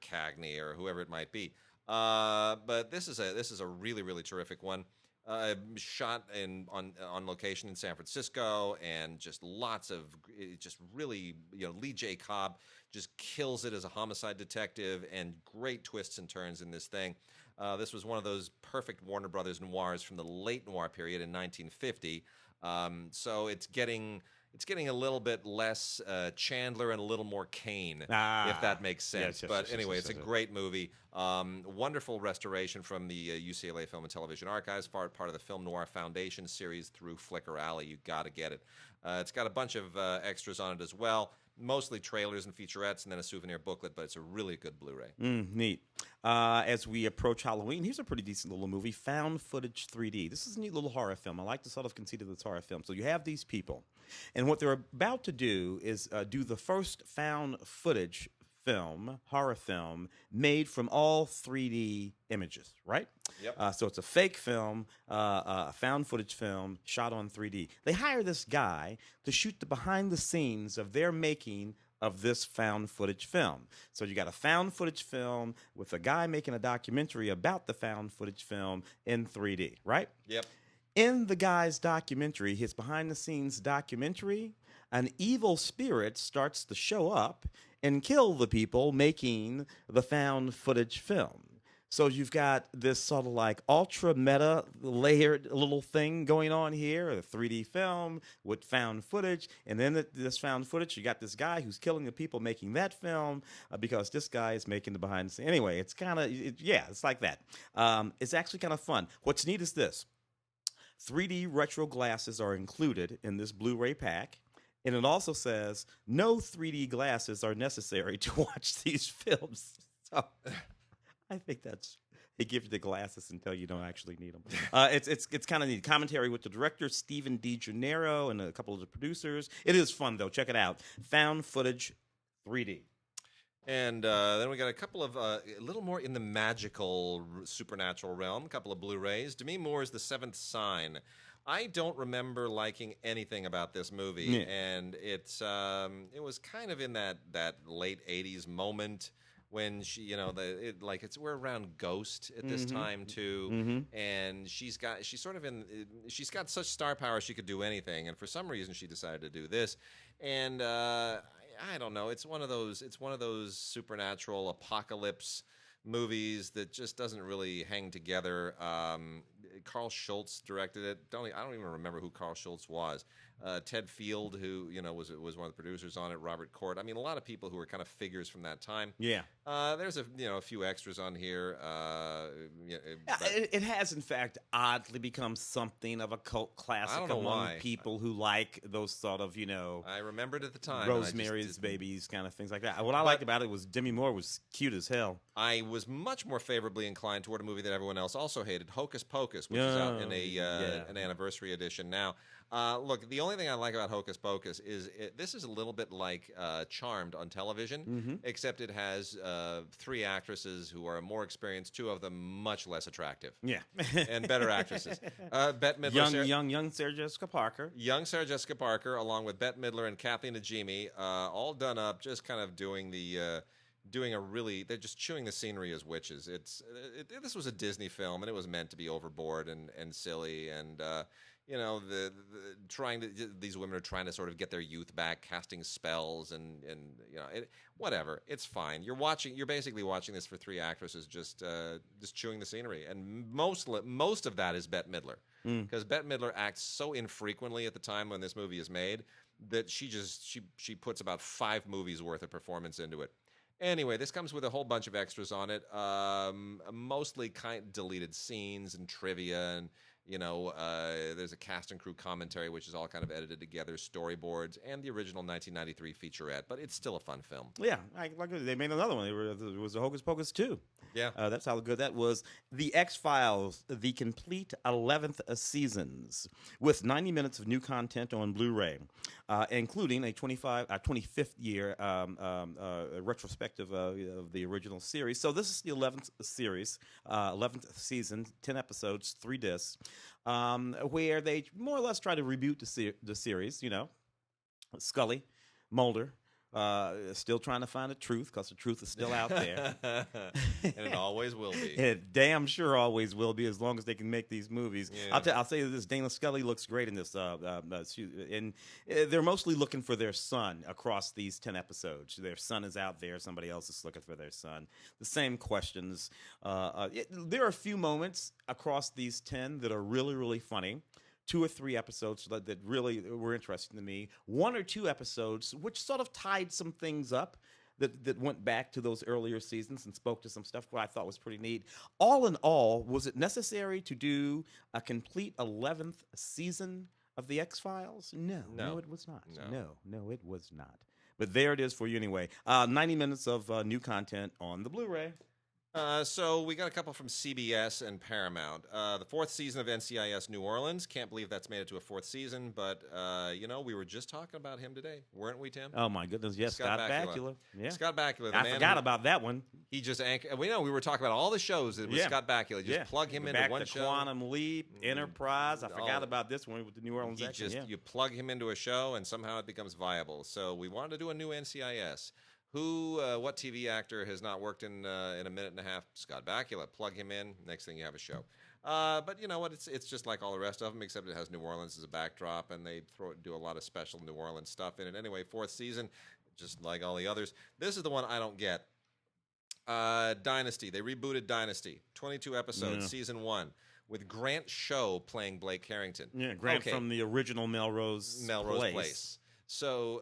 Cagney or whoever it might be. But this is a really, really terrific one. Shot on location in San Francisco, and just lots of really, Lee J. Cobb just kills it as a homicide detective, and great twists and turns in this thing. This was one of those perfect Warner Brothers noirs from the late noir period in 1950. So it's getting a little bit less Chandler and a little more Kane, if that makes sense. But anyway, it's a great movie. Wonderful restoration from the UCLA Film and Television Archives, part of the Film Noir Foundation series through Flickr Alley. You got to get it. It's got a bunch of extras on it as well, mostly trailers and featurettes, and then a souvenir booklet, but it's a really good Blu-ray. Neat. As we approach Halloween, here's a pretty decent little movie, Found Footage 3D. This is a neat little horror film. I like the sort of conceit of this horror film. So you have these people, and what they're about to do is do the first found footage horror film, made from all 3D images, right? Yep. So it's a fake film, a found footage film shot on 3D. They hire this guy to shoot the behind the scenes of their making of this found footage film. So you got a found footage film with a guy making a documentary about the found footage film in 3D, right? Yep. In the guy's documentary, his behind the scenes documentary, an evil spirit starts to show up and kill the people making the found footage film. So you've got this sort of like ultra meta layered little thing going on here, a 3D film with found footage. And then this found footage, you got this guy who's killing the people making that film because this guy is making the behind the scenes. Anyway, it's kind of, it's like that. It's actually kind of fun. What's neat is this. 3D retro glasses are included in this Blu-ray pack. And it also says no 3D glasses are necessary to watch these films. So I think they give you the glasses until you don't actually need them. It's kind of neat. Commentary with the director, Stephen DiGennaro, and a couple of the producers. It is fun, though. Check it out. Found Footage 3D. And then we got a couple of, a little more in the magical, supernatural realm, a couple of Blu-rays. Demi Moore's The Seventh Sign. I don't remember liking anything about this movie, and it was kind of in that late '80s moment when she, we're around Ghost at this time too, and she's got such star power she could do anything, and for some reason she decided to do this, and I don't know, it's one of those supernatural apocalypse movies that just doesn't really hang together. Carl Schultz directed it. I don't even remember who Carl Schultz was. Ted Field, who was one of the producers on it. Robert Court. I mean, a lot of people who were kind of figures from that time. Yeah. There's a few extras on here. It has, in fact, oddly become something of a cult classic among people who like those sort of, I remembered at the time. Rosemary's Babies kind of things like that. What I liked about it was Demi Moore was cute as hell. I was much more favorably inclined toward a movie that everyone else also hated, Hocus Pocus, which is out in an anniversary edition now. Look, the only thing I like about Hocus Pocus is this is a little bit like Charmed on television, except it has 3 actresses who are more experienced, 2 of them much less attractive. Yeah. And better actresses. Bette Midler. Young Sarah Jessica Parker. Young Sarah Jessica Parker, along with Bette Midler and Kathleen Najimy, all done up, just kind of they're just chewing the scenery as witches. This was a Disney film, and it was meant to be overboard and silly, and these women are trying to sort of get their youth back, casting spells, and whatever. It's fine. You're basically watching this for 3 actresses just chewing the scenery, and most of that is Bette Midler, because Bette Midler acts so infrequently at the time when this movie is made that she puts about 5 movies worth of performance into it. Anyway, this comes with a whole bunch of extras on it, mostly deleted scenes and trivia, and there's a cast and crew commentary, which is all kind of edited together, storyboards, and the original 1993 featurette. But it's still a fun film. Yeah, they made another one. It was a Hocus Pocus 2. Yeah. That's how good that was. The X-Files, the complete 11th seasons, with 90 minutes of new content on Blu-ray, including a 25th year retrospective of the original series. So this is the 11th series, 11th season, 10 episodes, 3 discs, where they more or less try to reboot the series. Scully, Mulder, still trying to find the truth, because the truth is still out there. And it always will be. It damn sure always will be, as long as they can make these movies. Yeah. I'll say this, Dana Scully looks great in this. And they're mostly looking for their son across these 10 episodes. Their son is out there. Somebody else is looking for their son. The same questions. There are a few moments across these 10 that are really, really funny. 2 or 3 episodes that really were interesting to me. 1 or 2 episodes which sort of tied some things up that went back to those earlier seasons and spoke to some stuff what I thought was pretty neat. All in all, was it necessary to do a complete 11th season of the X-Files? No, it was not. No, it was not. But there it is for you anyway. 90 minutes of new content on the Blu-ray. So we got a couple from CBS and Paramount. The 4th season of NCIS New Orleans. Can't believe that's made it to a 4th season, but we were just talking about him today, weren't we, Tim? Oh my goodness, yes, Scott Bakula. Yeah. Scott Bakula. I forgot about that one. He just we were talking about all the shows that was Scott Bakula. Just plug him into one show. Quantum Leap, Enterprise. I forgot about this one with the New Orleans action. You plug him into a show and somehow it becomes viable. So we wanted to do a new NCIS. What TV actor has not worked in a minute and a half? Scott Bakula. Plug him in. Next thing you have a show. But you know what? It's just like all the rest of them, except it has New Orleans as a backdrop, and they do a lot of special New Orleans stuff in it. Anyway, 4th season, just like all the others. This is the one I don't get. Dynasty. They rebooted Dynasty. 22 episodes, season 1. With Grant Show playing Blake Harrington. Yeah, Grant from the original Melrose Place. So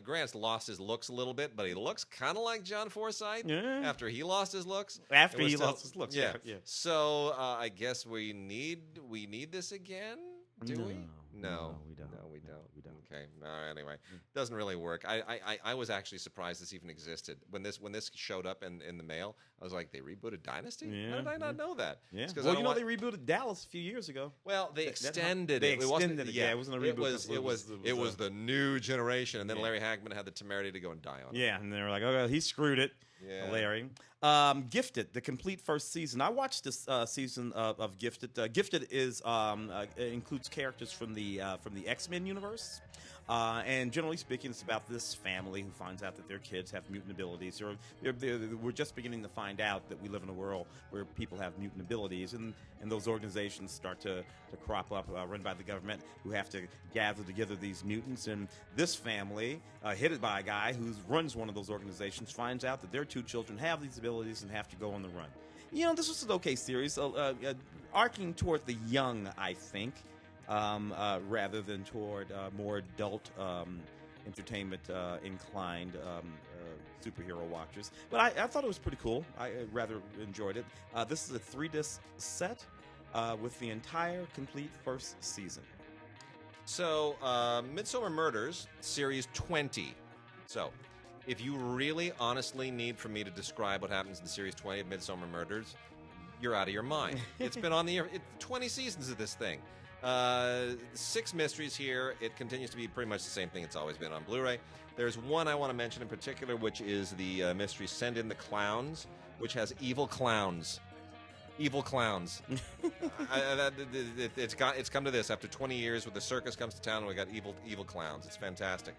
Grant's lost his looks a little bit, but he looks kind of like John Forsythe after he lost his looks. Yeah. So I guess we need this again. Do we? No, we don't. Okay. Anyway, doesn't really work. I was actually surprised this even existed when this showed up in the mail. I was like, they rebooted Dynasty? Yeah. How did I not know that? Yeah. Well, they rebooted Dallas a few years ago. Well, they extended it. It wasn't a reboot. It was the new generation, and then Larry Hagman had the temerity to go and die on it. Yeah, and they were like, oh, he screwed it. Yeah. Larry. Gifted, the complete first season. I watched this season of Gifted. Gifted is includes characters from the X-Men universe. And generally speaking, it's about this family who finds out that their kids have mutant abilities. We're just beginning to find out that we live in a world where people have mutant abilities, and those organizations start to crop up, run by the government, who have to gather together these mutants. And this family, headed by a guy who runs one of those organizations, finds out that their two children have these abilities and have to go on the run. This was an okay series, arcing toward the young, I think. Rather than toward more adult entertainment inclined superhero watchers. But I thought it was pretty cool. I rather enjoyed it. This is a 3-disc set with the entire complete first season. So, Midsomer Murders, Series 20. So, if you really honestly need for me to describe what happens in Series 20 of Midsomer Murders, you're out of your mind. It's been on the air. 20 seasons of this thing. 6 mysteries here. It continues to be pretty much the same thing it's always been on Blu-ray. There's one I want to mention in particular, which is the mystery Send in the Clowns, which has evil clowns. Evil clowns. It's come to this after 20 years, where the circus comes to town and we got evil clowns. It's fantastic.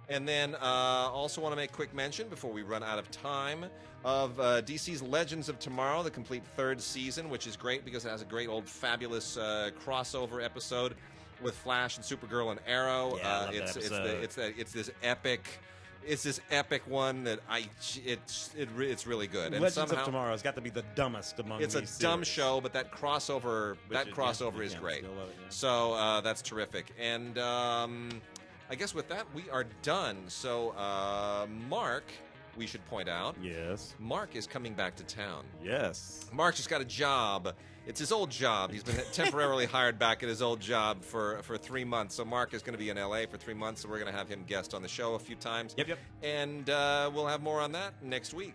And then also want to make quick mention, before we run out of time, of DC's Legends of Tomorrow, the complete 3rd season, which is great because it has a great old fabulous crossover episode with Flash and Supergirl and Arrow. Yeah, I love that episode. It's this epic. It's this epic one that it's really good. And Legends of Tomorrow has got to be the dumbest among these It's a dumb show, but that crossover is great. So that's terrific. And I guess with that, we are done. So, Mark, we should point out. Yes. Mark is coming back to town. Yes. Mark just got a job. It's his old job. He's been temporarily hired back at his old job for 3 months. So Mark is going to be in L.A. for 3 months, so we're going to have him guest on the show a few times. Yep. And we'll have more on that next week.